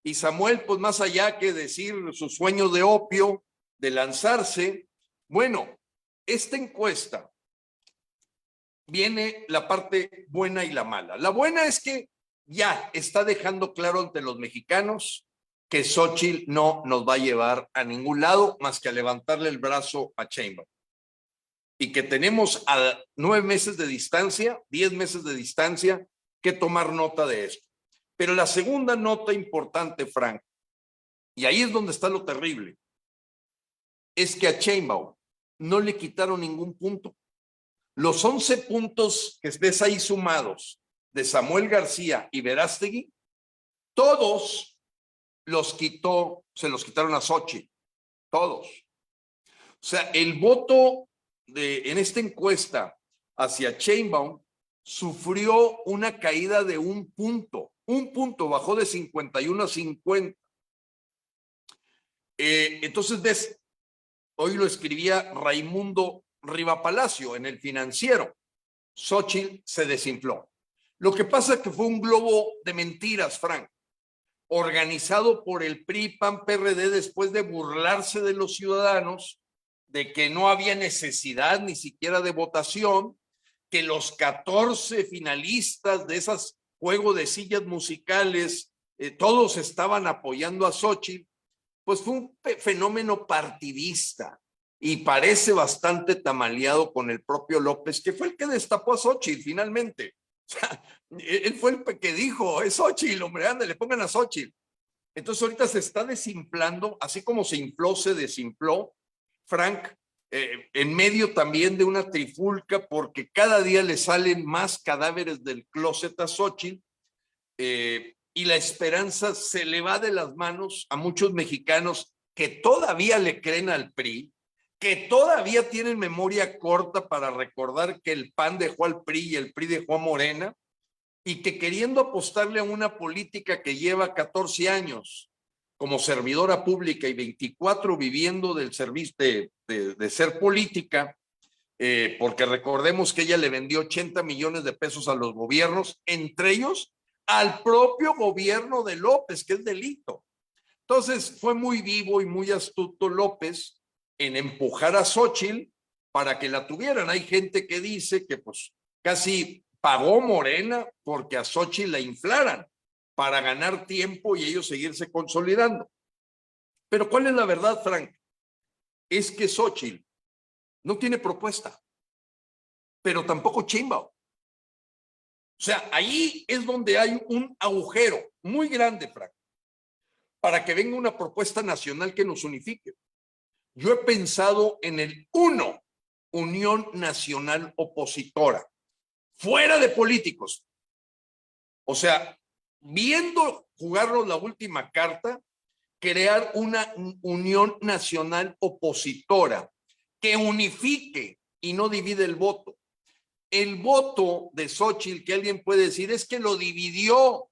Y Samuel, pues más allá que decir su sueño de opio, de lanzarse, bueno, esta encuesta viene la parte buena y la mala. La buena es que ya está dejando claro ante los mexicanos que Xóchitl no nos va a llevar a ningún lado más que a levantarle el brazo a Sheinbaum. Y que tenemos a 9 meses de distancia, 10 meses de distancia, que tomar nota de esto. Pero la segunda nota importante, Frank, y ahí es donde está lo terrible, es que a Sheinbaum no le quitaron ningún punto. Los 11 puntos que ves ahí sumados de Samuel García y Verástegui, todos los quitó, se los quitaron a Xóchitl, todos. O sea, el voto en esta encuesta hacia Sheinbaum sufrió una caída de un punto, bajó de 51 a 50. Entonces ves, hoy lo escribía Raimundo Rivapalacio en El Financiero, Xóchitl se desinfló. Lo que pasa es que fue un globo de mentiras, Frank, organizado por el PRI, PAN, PRD, después de burlarse de los ciudadanos, de que no había necesidad ni siquiera de votación, que los 14 finalistas de esos juegos de sillas musicales, todos estaban apoyando a Xóchitl. Pues fue un fenómeno partidista y parece bastante tamaleado con el propio López, que fue el que destapó a Xóchitl finalmente. O sea, él fue el que dijo, es Xóchitl, hombre, anda, le pongan a Xóchitl. Entonces ahorita se está desinflando, así como se infló, se desinfló, Frank, en medio también de una trifulca, porque cada día le salen más cadáveres del closet a Xóchitl, y la esperanza se le va de las manos a muchos mexicanos que todavía le creen al PRI, que todavía tienen memoria corta para recordar que el PAN dejó al PRI y el PRI dejó a Morena, y que queriendo apostarle a una política que lleva 14 años como servidora pública y 24 viviendo del servicio de ser política, porque recordemos que ella le vendió 80 millones de pesos a los gobiernos, entre ellos al propio gobierno de López, que es delito. Entonces fue muy vivo y muy astuto López en empujar a Xóchitl para que la tuvieran. Hay gente que dice que pues casi pagó Morena porque a Xóchitl la inflaran para ganar tiempo y ellos seguirse consolidando. Pero ¿cuál es la verdad, Frank? Es que Xóchitl no tiene propuesta, pero tampoco Sheinbaum. O sea, ahí es donde hay un agujero muy grande, Frank, para que venga una propuesta nacional que nos unifique. Yo he pensado en el Unión Nacional Opositora, fuera de políticos. O sea, viendo jugarnos la última carta, crear una Unión Nacional Opositora que unifique y no divide el voto. El voto de Xóchitl, que alguien puede decir, es que lo dividió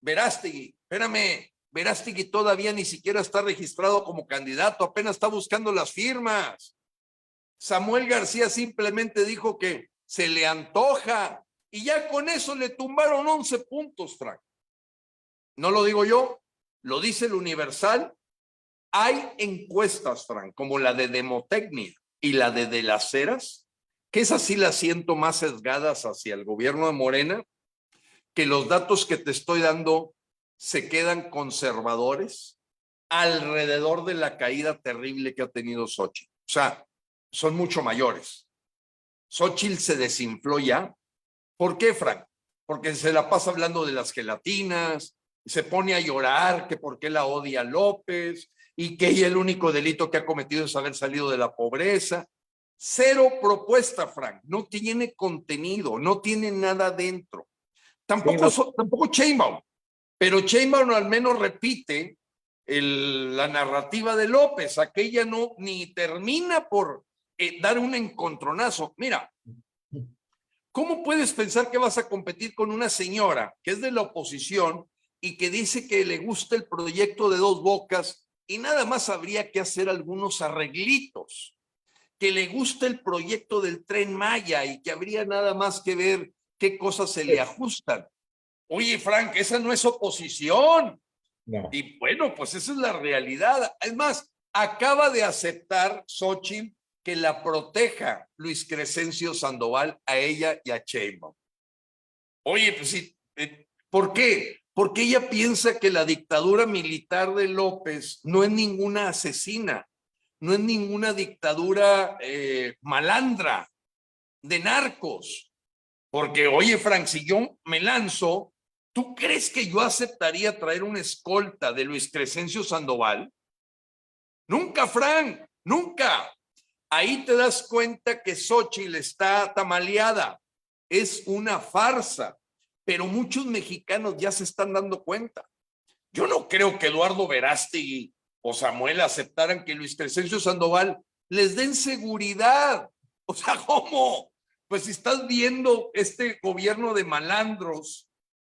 Verástegui. Espérame, Verástegui todavía ni siquiera está registrado como candidato, apenas está buscando las firmas. Samuel García simplemente dijo que se le antoja y ya con eso le tumbaron 11 puntos, Frank. No lo digo yo, lo dice el Universal. Hay encuestas, Frank, como la de Demotecnia y la de las Heras, que esas sí las siento más sesgadas hacia el gobierno de Morena, que los datos que te estoy dando se quedan conservadores alrededor de la caída terrible que ha tenido Xóchitl. O sea, son mucho mayores. Xóchitl se desinfló ya. ¿Por qué, Frank? Porque se la pasa hablando de las gelatinas, se pone a llorar que por qué la odia López y que ella el único delito que ha cometido es haber salido de la pobreza. Cero propuesta, Frank. No tiene contenido, no tiene nada dentro. Tampoco, Sí, no. tampoco Sheinbaum, pero Sheinbaum al menos repite la narrativa de López. Aquella no ni termina por dar un encontronazo. Mira, ¿cómo puedes pensar que vas a competir con una señora que es de la oposición y que dice que le gusta el proyecto de Dos Bocas y nada más habría que hacer algunos arreglitos? Que le gusta el proyecto del Tren Maya y que habría nada más que ver qué cosas se le ajustan. Oye, Frank, esa no es oposición. No. Y bueno, pues esa es la realidad. Es más, acaba de aceptar Xóchitl que la proteja Luis Crescencio Sandoval a ella y a Sheinbaum. Oye, pues sí, ¿por qué? Porque ella piensa que la dictadura militar de López no es ninguna asesina, no es ninguna dictadura malandra de narcos. Porque, oye, Frank, si yo me lanzo, ¿tú crees que yo aceptaría traer una escolta de Luis Crescencio Sandoval? Nunca, Frank, nunca. Ahí te das cuenta que Xóchitl está tamaleada. Es una farsa, pero muchos mexicanos ya se están dando cuenta. Yo no creo que Eduardo Verástegui o Samuel aceptaran que Luis Crescencio Sandoval les den seguridad. O sea, ¿cómo? Pues si estás viendo este gobierno de malandros,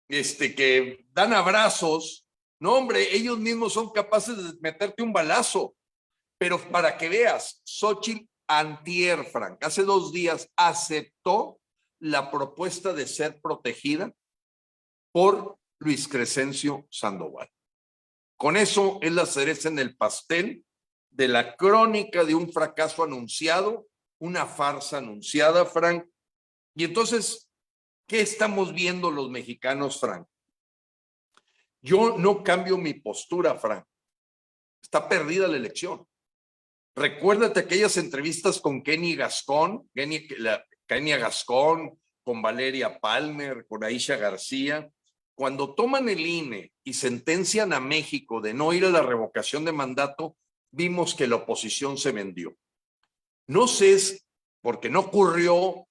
que dan abrazos, no, hombre, ellos mismos son capaces de meterte un balazo. Pero para que veas, Xóchitl antier, Frank, hace 2 días aceptó la propuesta de ser protegida por Luis Crescencio Sandoval. Con eso es la cereza en el pastel de la crónica de un fracaso anunciado, una farsa anunciada, Frank. Y entonces, ¿qué estamos viendo los mexicanos, Frank? Yo no cambio mi postura, Frank. Está perdida la elección. Recuérdate aquellas entrevistas con Kenia Gascón, con Valeria Palmer, con Aisha García. Cuando toman el INE y sentencian a México de no ir a la revocación de mandato, vimos que la oposición se vendió. No sé, porque no ocurrió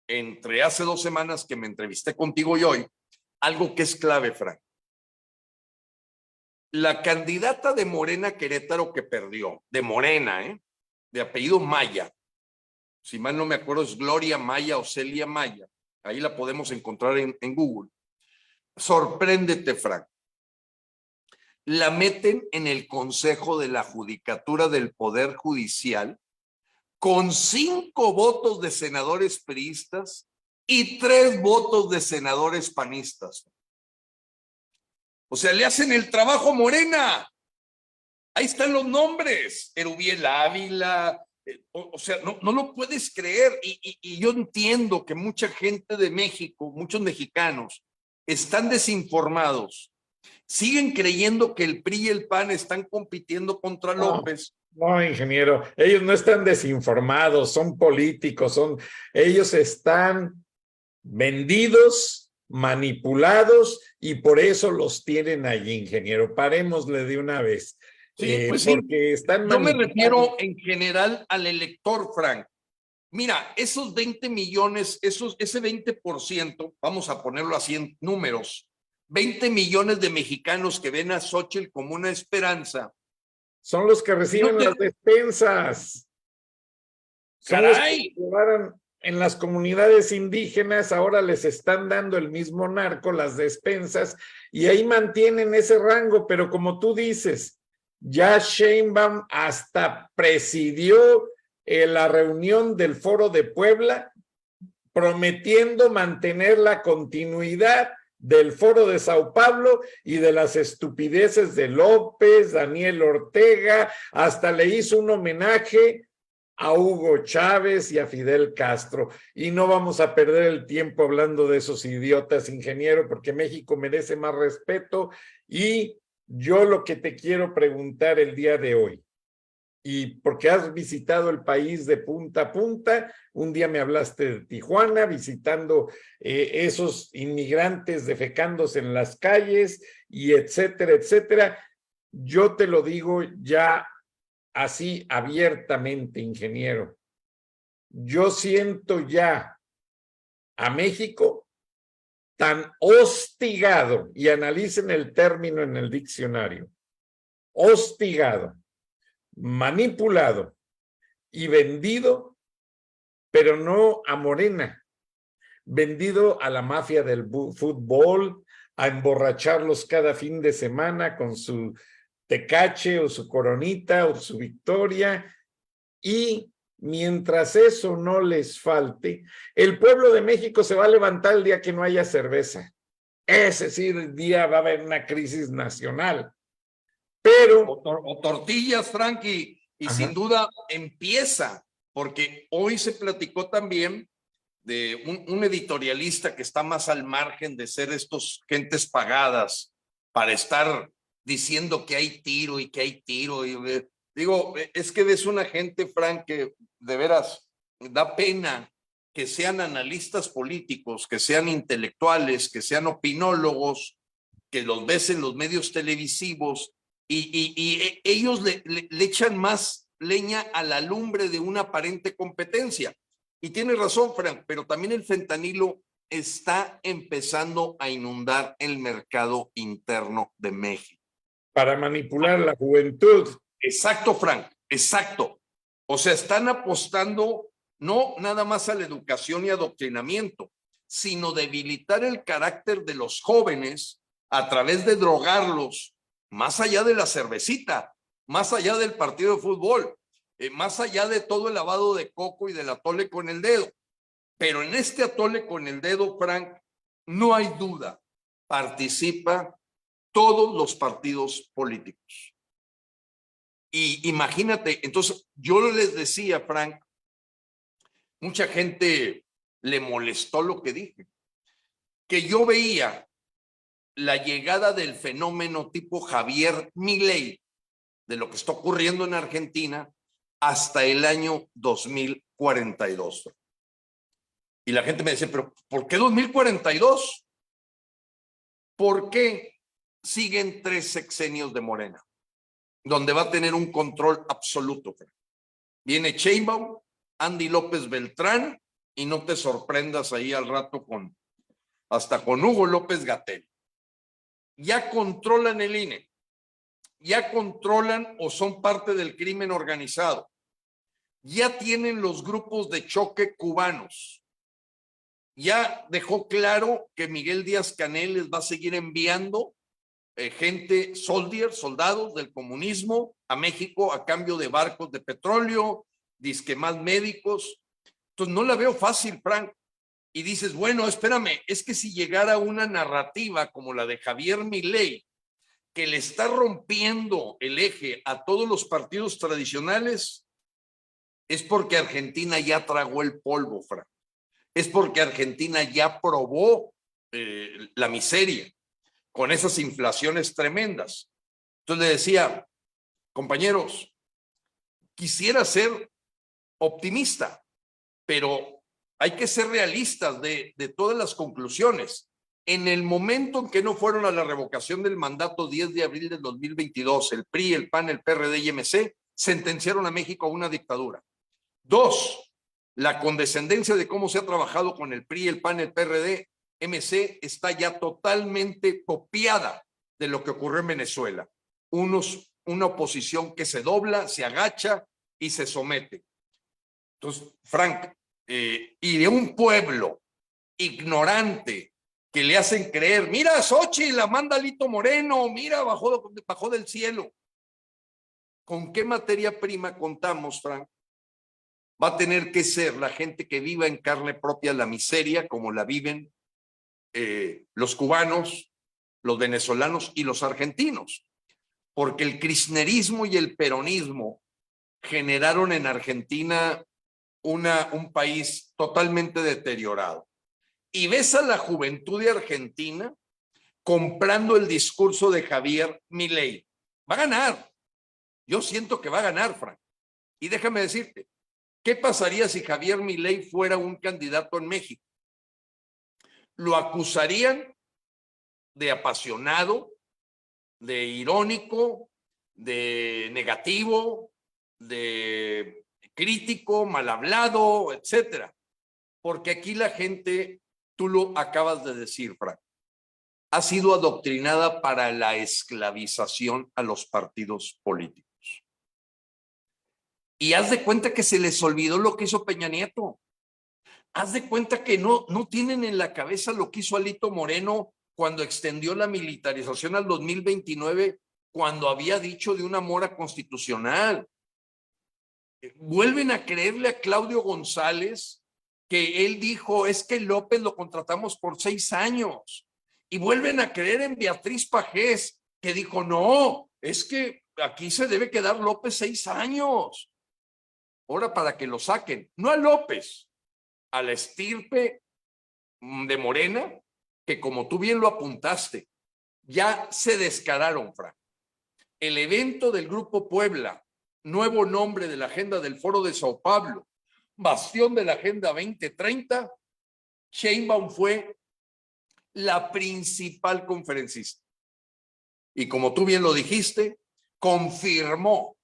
entre hace 2 semanas que me entrevisté contigo y hoy, algo que es clave, Frank. La candidata de Morena Querétaro que perdió, de Morena, de apellido Maya, si mal no me acuerdo es Gloria Maya o Celia Maya, ahí la podemos encontrar en Google. Sorpréndete, Frank. La meten en el Consejo de la Judicatura del Poder Judicial con 5 votos de senadores priistas y 3 votos de senadores panistas. O sea, le hacen el trabajo a Morena. Ahí están los nombres. Erubiel Ávila. O sea, no lo puedes creer. Y yo entiendo que mucha gente de México, muchos mexicanos, están desinformados. Siguen creyendo que el PRI y el PAN están compitiendo contra López. No, ingeniero, ellos no están desinformados, son políticos, ellos están vendidos, manipulados y por eso los tienen allí, ingeniero. Parémosle de una vez. Sí, pues porque están yo me refiero en general al elector, Frank. Mira, esos 20 millones, ese 20%, vamos a ponerlo así en números, 20 millones de mexicanos que ven a Xóchitl como una esperanza. Son los que reciben las despensas. Son los que llevaron en las comunidades indígenas, ahora les están dando el mismo narco las despensas y ahí mantienen ese rango, pero como tú dices, ya Sheinbaum hasta presidió la reunión del Foro de Puebla, prometiendo mantener la continuidad del Foro de Sao Paulo y de las estupideces de López, Daniel Ortega, hasta le hizo un homenaje a Hugo Chávez y a Fidel Castro. Y no vamos a perder el tiempo hablando de esos idiotas, ingeniero, porque México merece más respeto. Y yo lo que te quiero preguntar el día de hoy, y porque has visitado el país de punta a punta, un día me hablaste de Tijuana, visitando esos inmigrantes defecándose en las calles, y etcétera, etcétera. Yo te lo digo ya así abiertamente, ingeniero. yo siento ya a México tan hostigado, y analicen el término en el diccionario, hostigado, manipulado y vendido, pero no a Morena, vendido a la mafia del fútbol, a emborracharlos cada fin de semana con su tecache o su coronita o su victoria, y mientras eso no les falte, el pueblo de México se va a levantar el día que no haya cerveza. Ese sí, el día va a haber una crisis nacional. Pero... O tortillas, Frankie, y sin duda empieza, porque hoy se platicó también de un editorialista que está más al margen de ser estos gentes pagadas para estar diciendo que hay tiro y que hay tiro. Digo, es que ves una gente, Frank, que de veras da pena que sean analistas políticos, que sean intelectuales, que sean opinólogos, que los ves en los medios televisivos y ellos le echan más leña a la lumbre de una aparente competencia. Y tiene razón, Frank, pero también el fentanilo está empezando a inundar el mercado interno de México. Para manipular la juventud. Exacto, Frank, exacto. O sea, están apostando no nada más a la educación y adoctrinamiento, sino debilitar el carácter de los jóvenes a través de drogarlos, más allá de la cervecita, más allá del partido de fútbol, más allá de todo el lavado de coco y del atole con el dedo. Pero en este atole con el dedo, Frank, no hay duda, participa todos los partidos políticos. Y imagínate, entonces yo les decía, Frank, mucha gente le molestó lo que dije, que yo veía la llegada del fenómeno tipo Javier Milei, de lo que está ocurriendo en Argentina, hasta el año 2042. Y la gente me decía, pero ¿por qué 2042? ¿Por qué siguen 3 sexenios de Morena, donde va a tener un control absoluto? Viene Sheinbaum, Andy López Beltrán, y no te sorprendas ahí al rato hasta con Hugo López-Gatell. Ya controlan el INE, ya controlan o son parte del crimen organizado, ya tienen los grupos de choque cubanos, ya dejó claro que Miguel Díaz-Canel les va a seguir enviando gente, soldados del comunismo a México a cambio de barcos de petróleo, disque más médicos. Entonces no la veo fácil, Frank. Y dices, bueno, espérame, es que si llegara una narrativa como la de Javier Milei, que le está rompiendo el eje a todos los partidos tradicionales, es porque Argentina ya tragó el polvo, Frank. Es porque Argentina ya probó la miseria con esas inflaciones tremendas. Entonces le decía, compañeros, quisiera ser optimista, pero hay que ser realistas de todas las conclusiones. En el momento en que no fueron a la revocación del mandato 10 de abril del 2022, el PRI, el PAN, el PRD y MC sentenciaron a México a una dictadura. 2, la condescendencia de cómo se ha trabajado con el PRI, el PAN, el PRD, MC está ya totalmente copiada de lo que ocurrió en Venezuela. Una oposición que se dobla, se agacha y se somete. Entonces, Frank, y de un pueblo ignorante que le hacen creer, mira, Xochitl, la manda Lito Moreno, mira, bajó del cielo. ¿Con qué materia prima contamos, Frank? Va a tener que ser la gente que viva en carne propia la miseria, como la viven los cubanos, los venezolanos y los argentinos. Porque el kirchnerismo y el peronismo generaron en Argentina un país totalmente deteriorado. Y ves a la juventud de Argentina comprando el discurso de Javier Milei. Va a ganar. Yo siento que va a ganar, Frank. Y déjame decirte, ¿qué pasaría si Javier Milei fuera un candidato en México? Lo acusarían de apasionado, de irónico, de negativo, de crítico, mal hablado, etcétera. Porque aquí la gente, tú lo acabas de decir, Frank, ha sido adoctrinada para la esclavización a los partidos políticos. Y haz de cuenta que se les olvidó lo que hizo Peña Nieto. Haz de cuenta que no tienen en la cabeza lo que hizo Alito Moreno cuando extendió la militarización al 2029, cuando había dicho de una mora constitucional. Vuelven a creerle a Claudio González que él dijo, es que López lo contratamos por 6 años. Y vuelven a creer en Beatriz Pajés, que dijo, no, es que aquí se debe quedar López 6 años. Ahora para que lo saquen, no a López, a la estirpe de Morena, que como tú bien lo apuntaste, ya se descararon, Frank. El evento del Grupo Puebla, nuevo nombre de la agenda del Foro de Sao Paulo, bastión de la Agenda 2030, Sheinbaum fue la principal conferencista. Y como tú bien lo dijiste, confirmó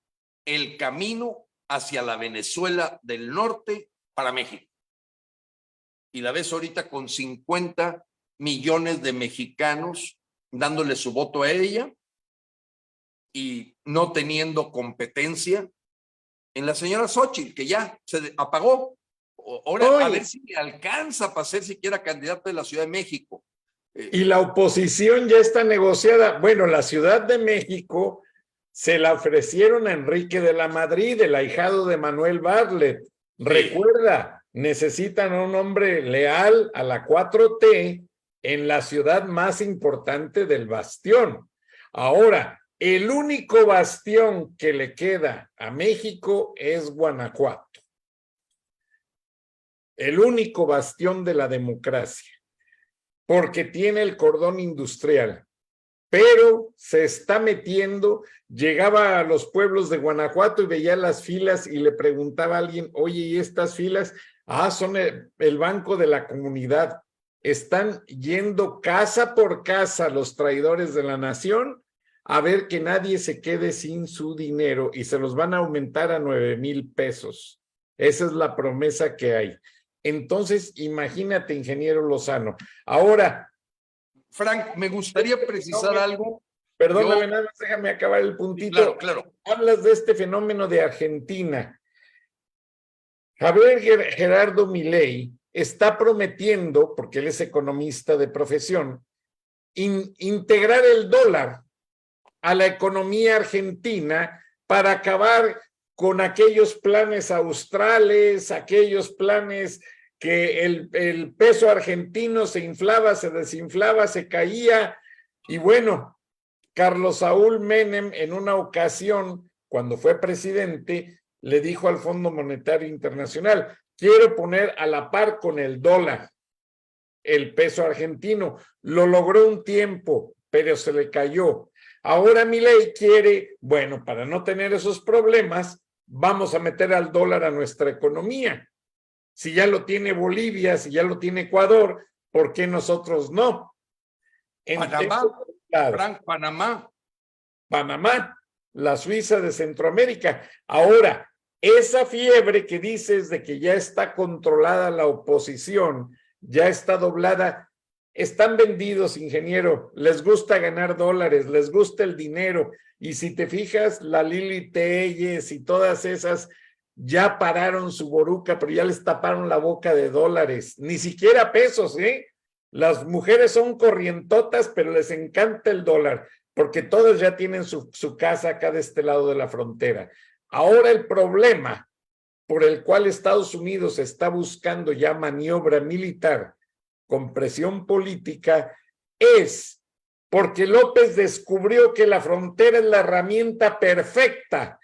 el camino hacia la Venezuela del Norte para México. Y la ves ahorita con 50 millones de mexicanos dándole su voto a ella y no teniendo competencia en la señora Xóchitl, que ya se apagó. Ahora a ver si le alcanza para ser siquiera candidata de la Ciudad de México. Y la oposición ya está negociada. Bueno, la Ciudad de México se la ofrecieron a Enrique de la Madrid, el ahijado de Manuel Bartlett. Sí. Recuerda, necesitan un hombre leal a la 4T en la ciudad más importante del bastión. Ahora, el único bastión que le queda a México es Guanajuato. El único bastión de la democracia, porque tiene el cordón industrial. Pero se está metiendo, llegaba a los pueblos de Guanajuato y veía las filas y le preguntaba a alguien, oye, ¿y estas filas? Ah, son el banco de la comunidad. Están yendo casa por casa los traidores de la nación a ver que nadie se quede sin su dinero y se los van a aumentar a 9,000 pesos. Esa es la promesa que hay. Entonces, imagínate, ingeniero Lozano. Ahora, Frank, me gustaría precisar algo. Perdóname, nada más déjame acabar el puntito. Claro. Hablas de este fenómeno de Argentina. Javier Gerardo Milei está prometiendo, porque él es economista de profesión, integrar el dólar a la economía argentina para acabar con aquellos planes australes, aquellos planes que el peso argentino se inflaba, se desinflaba, se caía. Y bueno, Carlos Saúl Menem en una ocasión, cuando fue presidente, le dijo al Fondo Monetario Internacional, quiero poner a la par con el dólar el peso argentino. Lo logró un tiempo, pero se le cayó. Ahora Milei quiere, bueno, para no tener esos problemas, vamos a meter al dólar a nuestra economía. Si ya lo tiene Bolivia, si ya lo tiene Ecuador, ¿por qué nosotros no? Panamá, la Suiza de Centroamérica. Ahora, esa fiebre que dices de que ya está controlada la oposición, ya está doblada, están vendidos, ingeniero, les gusta ganar dólares, les gusta el dinero, y si te fijas, la Lili Telles y todas esas ya pararon su boruca, pero ya les taparon la boca de dólares, ni siquiera pesos, ¿eh? Las mujeres son corrientotas, pero les encanta el dólar, porque todas ya tienen su casa acá de este lado de la frontera. Ahora el problema por el cual Estados Unidos está buscando ya maniobra militar con presión política es porque López descubrió que la frontera es la herramienta perfecta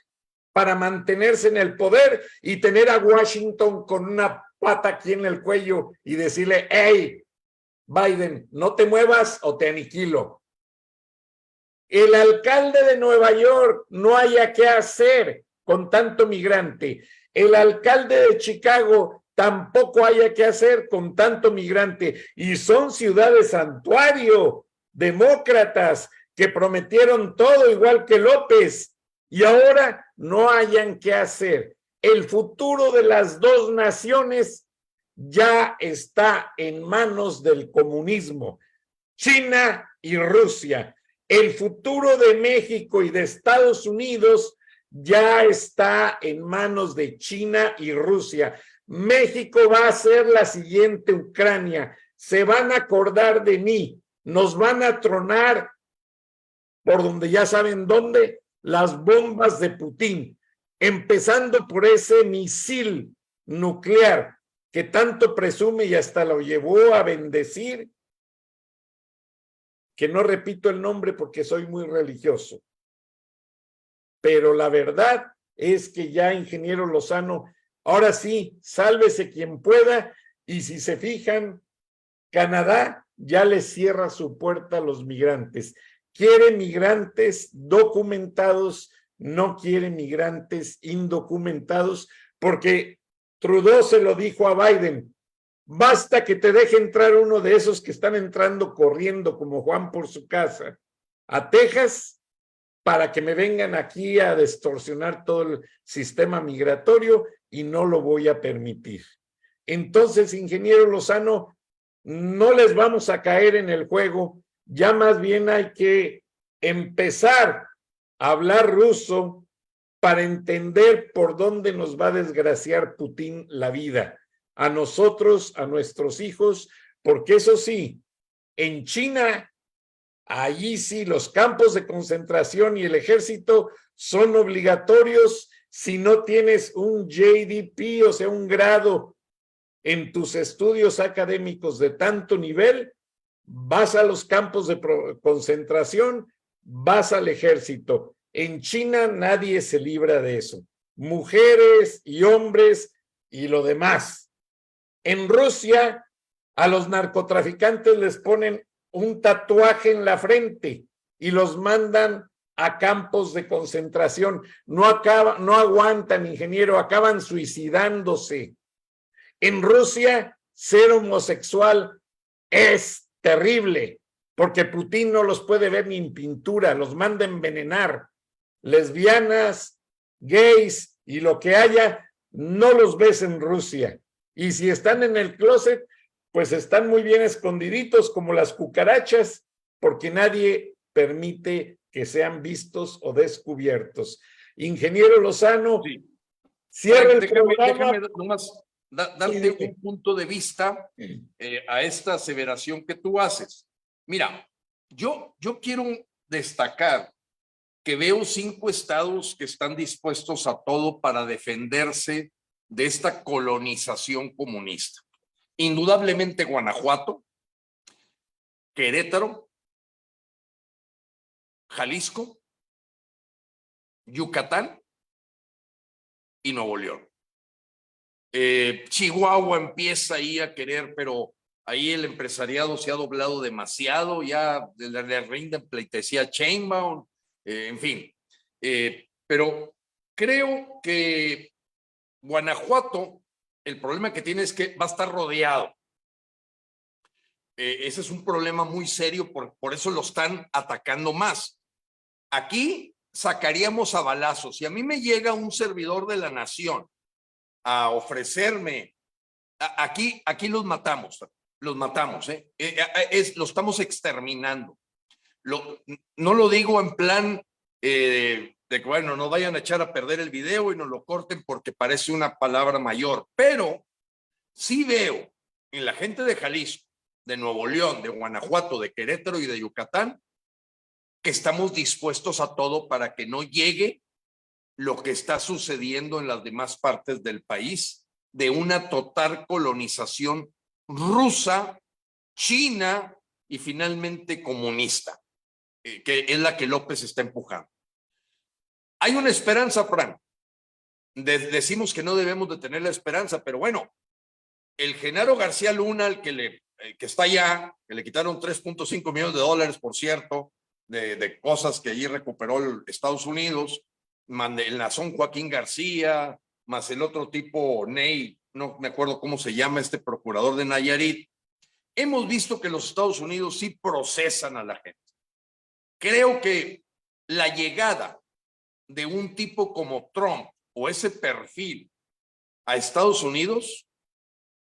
para mantenerse en el poder y tener a Washington con una pata aquí en el cuello y decirle, hey, Biden, no te muevas o te aniquilo. El alcalde de Nueva York no haya qué hacer con tanto migrante. El alcalde de Chicago tampoco haya qué hacer con tanto migrante. Y son ciudades santuario, demócratas, que prometieron todo igual que López. Y ahora no hayan qué hacer. El futuro de las dos naciones ya está en manos del comunismo, China y Rusia. El futuro de México y de Estados Unidos ya está en manos de China y Rusia. México va a ser la siguiente Ucrania. Se van a acordar de mí, nos van a tronar por donde ya saben dónde, las bombas de Putin, empezando por ese misil nuclear que tanto presume y hasta lo llevó a bendecir, que no repito el nombre porque soy muy religioso. Pero la verdad es que ya, ingeniero Lozano, ahora sí, sálvese quien pueda, y si se fijan, Canadá ya les cierra su puerta a los migrantes. Quiere migrantes documentados, no quiere migrantes indocumentados, porque Trudeau se lo dijo a Biden: basta que te deje entrar uno de esos que están entrando corriendo como Juan por su casa a Texas para que me vengan aquí a distorsionar todo el sistema migratorio, y no lo voy a permitir. Entonces, ingeniero Lozano, no les vamos a caer en el juego, ya más bien hay que empezar a hablar ruso para entender por dónde nos va a desgraciar Putin la vida, a nosotros, a nuestros hijos, porque eso sí, en China, allí sí, los campos de concentración y el ejército son obligatorios si no tienes un JDP, o sea, un grado en tus estudios académicos de tanto nivel, vas a los campos de concentración, vas al ejército. En China nadie se libra de eso. Mujeres y hombres y lo demás. En Rusia, a los narcotraficantes les ponen un tatuaje en la frente y los mandan a campos de concentración. No aguantan, ingeniero, acaban suicidándose. En Rusia, ser homosexual es terrible, porque Putin no los puede ver ni en pintura, los manda a envenenar. Lesbianas, gays y lo que haya, no los ves en Rusia. Y si están en el closet, pues están muy bien escondiditos como las cucarachas, porque nadie permite que sean vistos o descubiertos. Ingeniero Lozano, sí. Cierra el Déjame programa. Darte un punto de vista a esta aseveración que tú haces. Mira, yo quiero destacar que veo 5 estados que están dispuestos a todo para defenderse de esta colonización comunista. Indudablemente Guanajuato, Querétaro, Jalisco, Yucatán y Nuevo León. Chihuahua empieza ahí a querer, pero ahí el empresariado se ha doblado demasiado, ya le rinden pleitesía a Sheinbaum, en fin. Pero creo que Guanajuato, el problema que tiene es que va a estar rodeado. Ese es un problema muy serio, por eso lo están atacando más. Aquí sacaríamos a balazos. Si a mí me llega un servidor de la nación a ofrecerme, aquí los matamos, lo estamos exterminando. No lo digo en plan de que, bueno, no vayan a echar a perder el video y nos lo corten porque parece una palabra mayor, pero sí veo en la gente de Jalisco, de Nuevo León, de Guanajuato, de Querétaro y de Yucatán, que estamos dispuestos a todo para que no llegue lo que está sucediendo en las demás partes del país, de una total colonización rusa, china y finalmente comunista, que es la que López está empujando. Hay una esperanza, Fran. Decimos que no debemos de tener la esperanza, pero bueno, el Genaro García Luna, el que está allá, que le quitaron $3.5 millones, por cierto, de cosas que allí recuperó Estados Unidos, el Nazón Joaquín García, más el otro tipo, Ney, no me acuerdo cómo se llama, este procurador de Nayarit. Hemos visto que los Estados Unidos sí procesan a la gente. Creo que la llegada de un tipo como Trump o ese perfil a Estados Unidos,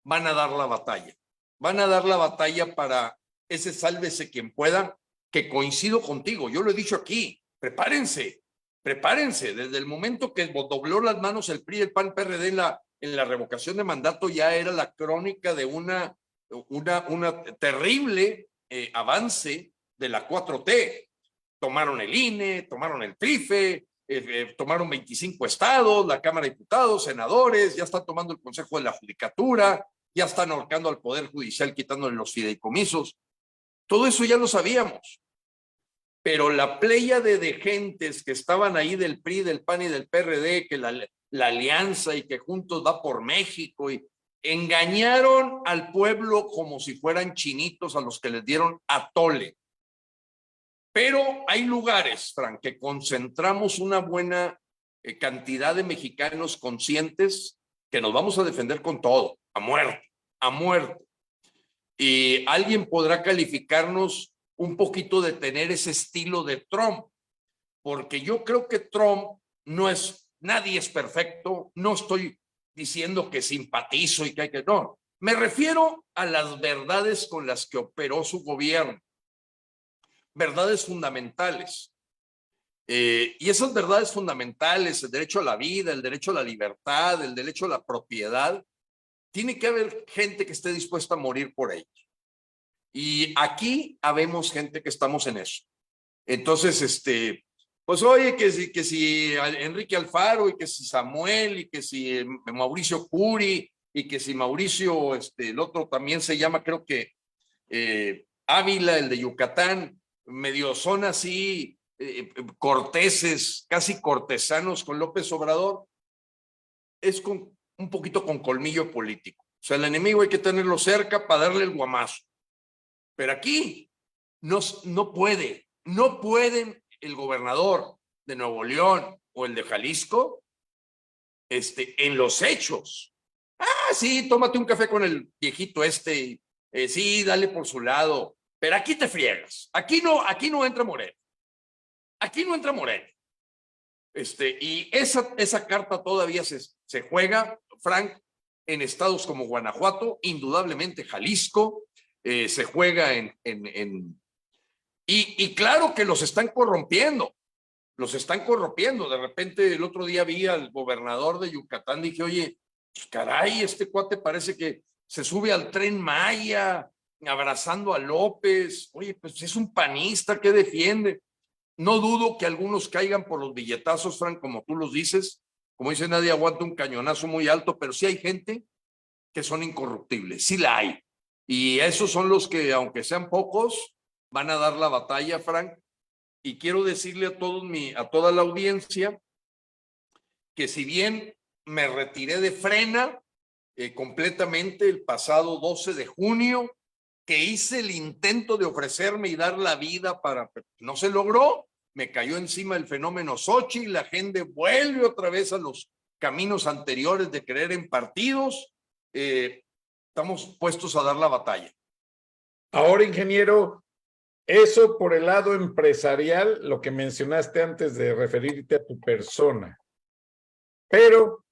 van a dar la batalla. Van a dar la batalla para ese sálvese quien pueda, que coincido contigo. Yo lo he dicho aquí, prepárense, desde el momento que dobló las manos el PRI, el PAN, PRD en la revocación de mandato, ya era la crónica de una terrible avance de la 4T. Tomaron el INE, tomaron el TRIFE, tomaron 25 estados, la Cámara de Diputados, senadores, ya están tomando el Consejo de la Judicatura, ya están ahorcando al Poder Judicial, quitándole los fideicomisos. Todo eso ya lo sabíamos. Pero la pléyade de gentes que estaban ahí del PRI, del PAN y del PRD, que la alianza y que juntos va por México, y engañaron al pueblo como si fueran chinitos a los que les dieron atole. Pero hay lugares, Frank, que concentramos una buena cantidad de mexicanos conscientes que nos vamos a defender con todo, a muerte, a muerte. Y alguien podrá calificarnos un poquito de tener ese estilo de Trump, porque yo creo que Trump nadie es perfecto, no estoy diciendo que simpatizo y que hay que, no, me refiero a las verdades con las que operó su gobierno, verdades fundamentales. Y esas verdades fundamentales, el derecho a la vida, el derecho a la libertad, el derecho a la propiedad, tiene que haber gente que esté dispuesta a morir por ellos. Y aquí habemos gente que estamos en eso. Entonces, pues oye, que si Enrique Alfaro, y que si Samuel, y que si Mauricio Curi, y que si Mauricio, el otro también se llama, creo que Ávila, el de Yucatán, medio son así corteses, casi cortesanos con López Obrador, es un poquito con colmillo político. O sea, el enemigo hay que tenerlo cerca para darle el guamazo. Pero aquí no pueden el gobernador de Nuevo León o el de Jalisco, en los hechos. Ah, sí, tómate un café con el viejito sí, dale por su lado, pero aquí te friegas. Aquí no entra Moreno. Aquí no entra Moreno. Y esa carta todavía se juega, Frank, en estados como Guanajuato, indudablemente Jalisco, se juega y claro que los están corrompiendo. De repente el otro día vi al gobernador de Yucatán, dije, oye, pues caray, este cuate parece que se sube al Tren Maya abrazando a López. Oye, pues es un panista que defiende. No dudo que algunos caigan por los billetazos, Frank, como tú los dices. Como dice, nadie aguanta un cañonazo muy alto, pero sí hay gente que son incorruptibles, sí la hay. Y esos son los que, aunque sean pocos, van a dar la batalla, Frank. Y quiero decirle a toda la audiencia que si bien me retiré de Frena completamente el pasado 12 de junio, que hice el intento de ofrecerme y dar la vida no se logró, me cayó encima el fenómeno Xochitl, la gente vuelve otra vez a los caminos anteriores de creer en partidos. Estamos puestos a dar la batalla. Ahora, ingeniero, eso por el lado empresarial, lo que mencionaste antes de referirte a tu persona. Pero,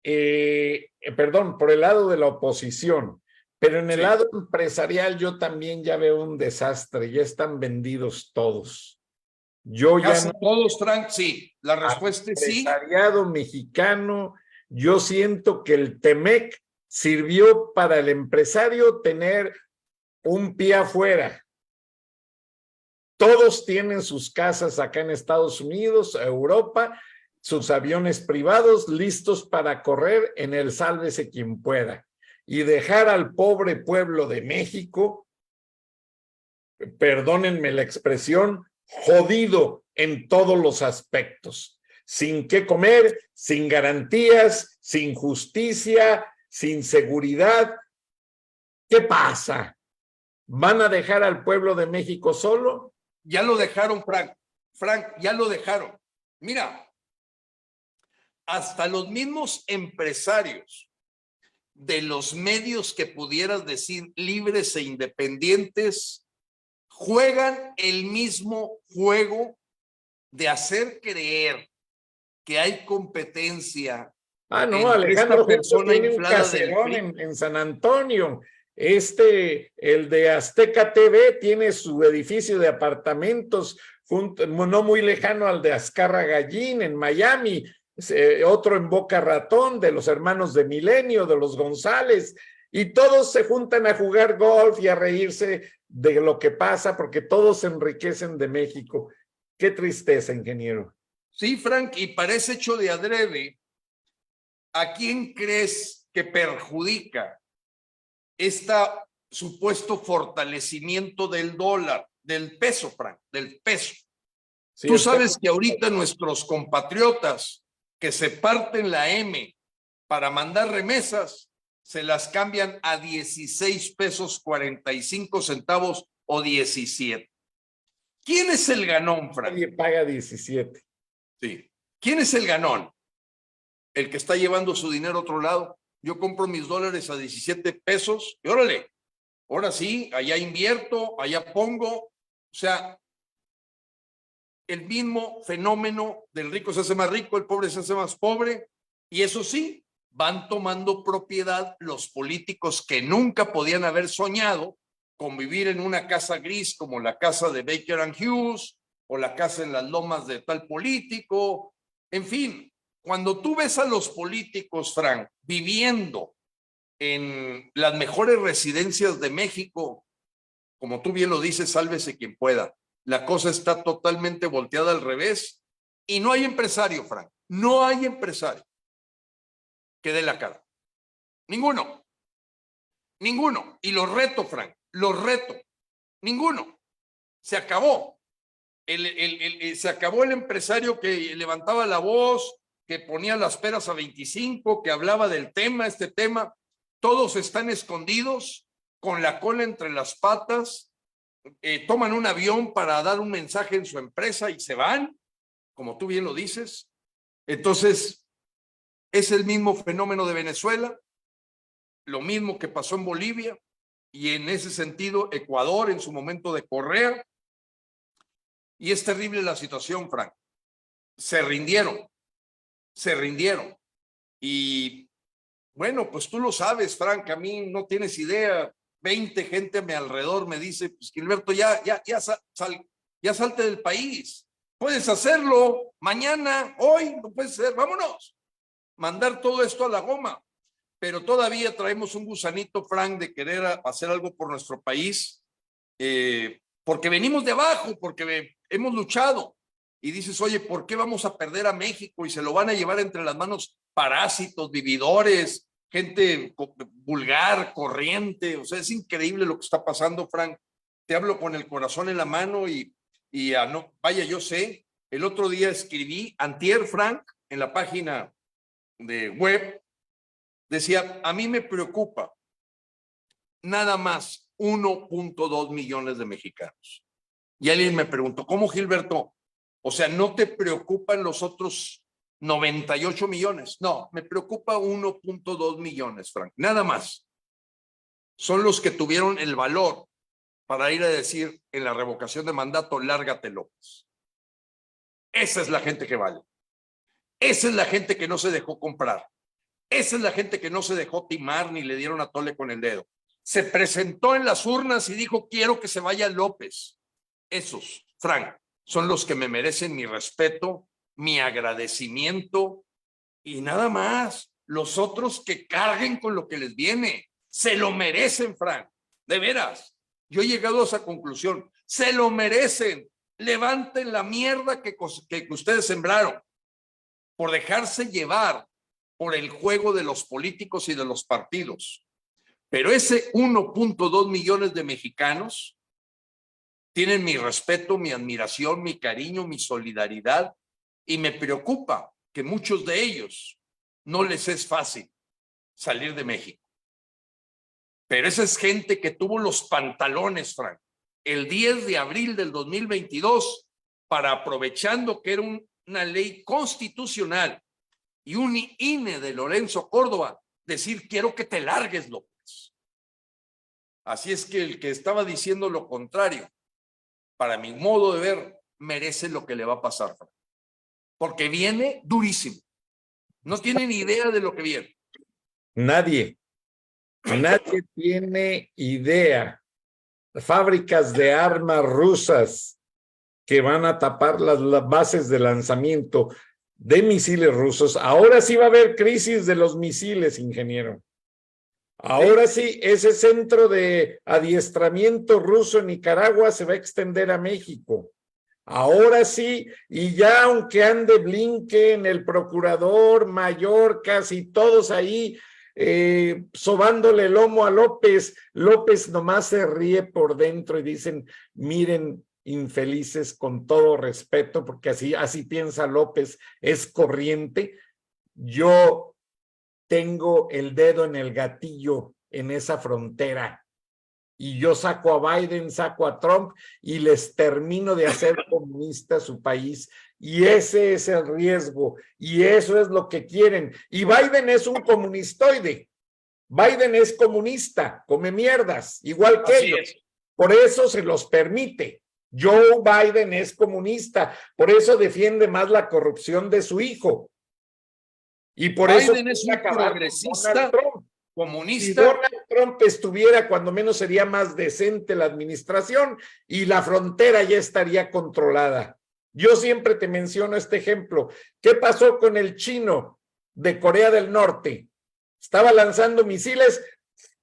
perdón, por el lado de la oposición. Pero en el lado empresarial yo también ya veo un desastre, ya están vendidos todos. Casi todos, Frank, sí. La respuesta es sí. Empresariado mexicano, yo siento que el Temec sirvió para el empresario tener un pie afuera. Todos tienen sus casas acá en Estados Unidos, Europa, sus aviones privados listos para correr en el sálvese quien pueda. Y dejar al pobre pueblo de México, perdónenme la expresión, jodido en todos los aspectos. Sin qué comer, sin garantías, sin justicia, sin seguridad. ¿Qué pasa? ¿Van a dejar al pueblo de México solo? Ya lo dejaron, Frank. Frank, ya lo dejaron. Mira, hasta los mismos empresarios de los medios que pudieras decir libres e independientes juegan el mismo juego de hacer creer que hay competencia. Ah, no, Entre Alejandro esta persona tiene un inflada del caserón PRI. en San Antonio. El de Azteca TV, tiene su edificio de apartamentos no muy lejano al de Azcarra Gallín en Miami, otro en Boca Ratón, de los hermanos de Milenio, de los González, y todos se juntan a jugar golf y a reírse de lo que pasa, porque todos se enriquecen de México. Qué tristeza, ingeniero. Sí, Frank, y parece hecho de adrede. ¿A quién crees que perjudica este supuesto fortalecimiento del dólar, del peso, Frank, del peso? Sí, Tú sabes que ahorita nuestros compatriotas que se parten la M para mandar remesas, se las cambian a 16 pesos 45 centavos o 17. ¿Quién es el ganón, Frank? Nadie paga 17. Sí. ¿Quién es el ganón? El que está llevando su dinero a otro lado. Yo compro mis dólares a 17 pesos y órale, ahora sí, allá invierto, allá pongo. O sea, el mismo fenómeno del rico se hace más rico, el pobre se hace más pobre. Y eso sí, van tomando propiedad los políticos que nunca podían haber soñado con vivir en una casa gris como la casa de Baker and Hughes o la casa en las lomas de tal político. En fin, cuando tú ves a los políticos, Frank, viviendo en las mejores residencias de México, como tú bien lo dices, sálvese quien pueda. La cosa está totalmente volteada al revés y no hay empresario, Frank. No hay empresario que dé la cara. Ninguno. Ninguno. Y los reto, Frank. Los reto. Ninguno. Se acabó. Se acabó el empresario que levantaba la voz, que ponía las peras a 25, que hablaba del tema, este tema. Todos están escondidos, con la cola entre las patas, toman un avión para dar un mensaje en su empresa y se van, como tú bien lo dices. Entonces, es el mismo fenómeno de Venezuela, lo mismo que pasó en Bolivia, y en ese sentido, Ecuador en su momento de Correa. Y es terrible la situación, Frank. Se rindieron. Y bueno, pues tú lo sabes, Frank, a mí no tienes idea. 20 gente a mi alrededor me dice, pues Gilberto, ya salte del país. Puedes hacerlo mañana, hoy, no puedes hacer, vámonos. Mandar todo esto a la goma. Pero todavía traemos un gusanito, Frank, de querer hacer algo por nuestro país, porque venimos de abajo, porque hemos luchado. Y dices, oye, ¿por qué vamos a perder a México? Y se lo van a llevar entre las manos parásitos, vividores, gente vulgar, corriente. O sea, es increíble lo que está pasando, Frank. Te hablo con el corazón en la mano y no, vaya, yo sé. El otro día escribí, antier, Frank, en la página de web, decía, a mí me preocupa nada más 1.2 millones de mexicanos. Y alguien me preguntó, ¿cómo, Gilberto? O sea, ¿no te preocupan los otros 98 millones? No, me preocupa 1.2 millones, Frank. Nada más. Son los que tuvieron el valor para ir a decir en la revocación de mandato, lárgate, López. Esa es la gente que vale. Esa es la gente que no se dejó comprar. Esa es la gente que no se dejó timar ni le dieron a tole con el dedo. Se presentó en las urnas y dijo, quiero que se vaya López. Esos, Frank, son los que me merecen mi respeto, mi agradecimiento y nada más. Los otros que carguen con lo que les viene. Se lo merecen, Frank. De veras. Yo he llegado a esa conclusión. Se lo merecen. Levanten la mierda que ustedes sembraron por dejarse llevar por el juego de los políticos y de los partidos. Pero ese 1.2 millones de mexicanos tienen mi respeto, mi admiración, mi cariño, mi solidaridad, y me preocupa que muchos de ellos no les es fácil salir de México. Pero esa es gente que tuvo los pantalones, Frank, el 10 de abril del 2022, para, aprovechando que era una ley constitucional y un INE de Lorenzo Córdoba, decir, quiero que te largues, López. Así es que el que estaba diciendo lo contrario, para mi modo de ver, merece lo que le va a pasar, Frank. porque viene durísimo. No tienen idea de lo que viene. Nadie tiene idea. Fábricas de armas rusas que van a tapar las bases de lanzamiento de misiles rusos. Ahora sí va a haber crisis de los misiles, ingeniero. Ahora sí, ese centro de adiestramiento ruso en Nicaragua se va a extender a México. Ahora sí, y ya aunque ande Blinken, el procurador mayor, casi todos ahí sobándole el lomo a López, López nomás se ríe por dentro y dicen, miren, infelices, con todo respeto, porque así piensa López, es corriente. Yo tengo el dedo en el gatillo en esa frontera y yo saco a Biden, saco a Trump y les termino de hacer comunista su país. Y ese es el riesgo y eso es lo que quieren. Y Biden es un comunistoide. Biden es comunista, come mierdas, igual que ellos. Por eso se los permite. Joe Biden es comunista, por eso defiende más la corrupción de su hijo. Y por Biden eso es un progresista comunista. Si Donald Trump estuviera, cuando menos sería más decente la administración y la frontera ya estaría controlada. Yo siempre te menciono este ejemplo. ¿Qué pasó con el chino de Corea del Norte? Estaba lanzando misiles,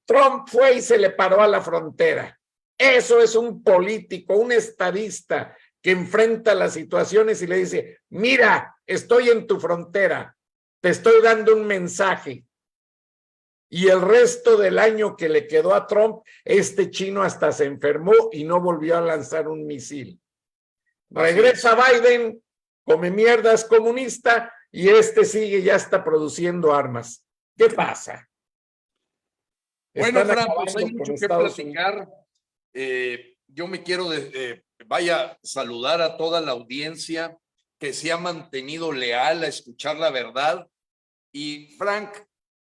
Trump fue y se le paró a la frontera. Eso es un político, un estadista que enfrenta las situaciones y le dice, mira, estoy en tu frontera, te estoy dando un mensaje. Y el resto del año que le quedó a Trump, este chino hasta se enfermó y no volvió a lanzar un misil. Regresa Biden, come mierdas comunista, y este sigue, ya está produciendo armas. ¿Qué pasa? Bueno, Fran, pues hay mucho que platicar. Yo me quiero, saludar a toda la audiencia que se ha mantenido leal a escuchar la verdad. Y Frank,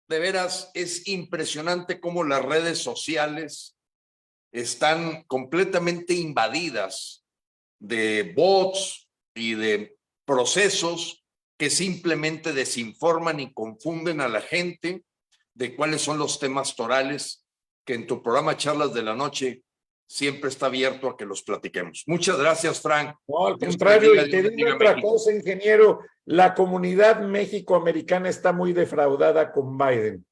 de veras, es impresionante cómo las redes sociales están completamente invadidas de bots y de procesos que simplemente desinforman y confunden a la gente de cuáles son los temas torales que en tu programa Charlas de la Noche siempre está abierto a que los platiquemos. Muchas gracias, Frank. No, al contrario, y te digo otra cosa, ingeniero, la comunidad méxico-americana está muy defraudada con Biden,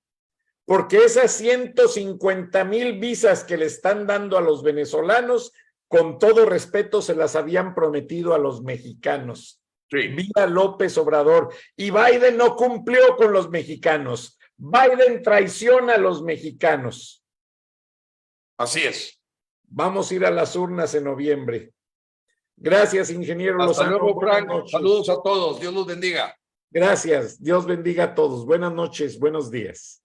porque esas 150,000 visas que le están dando a los venezolanos, con todo respeto, se las habían prometido a los mexicanos. Sí. Vía López Obrador. Y Biden no cumplió con los mexicanos. Biden traiciona a los mexicanos. Así es. Vamos a ir a las urnas en noviembre. Gracias, ingeniero Hasta Lozano. luego, Frank. Saludos a todos. Dios los bendiga. Gracias. Dios bendiga a todos. Buenas noches, buenos días.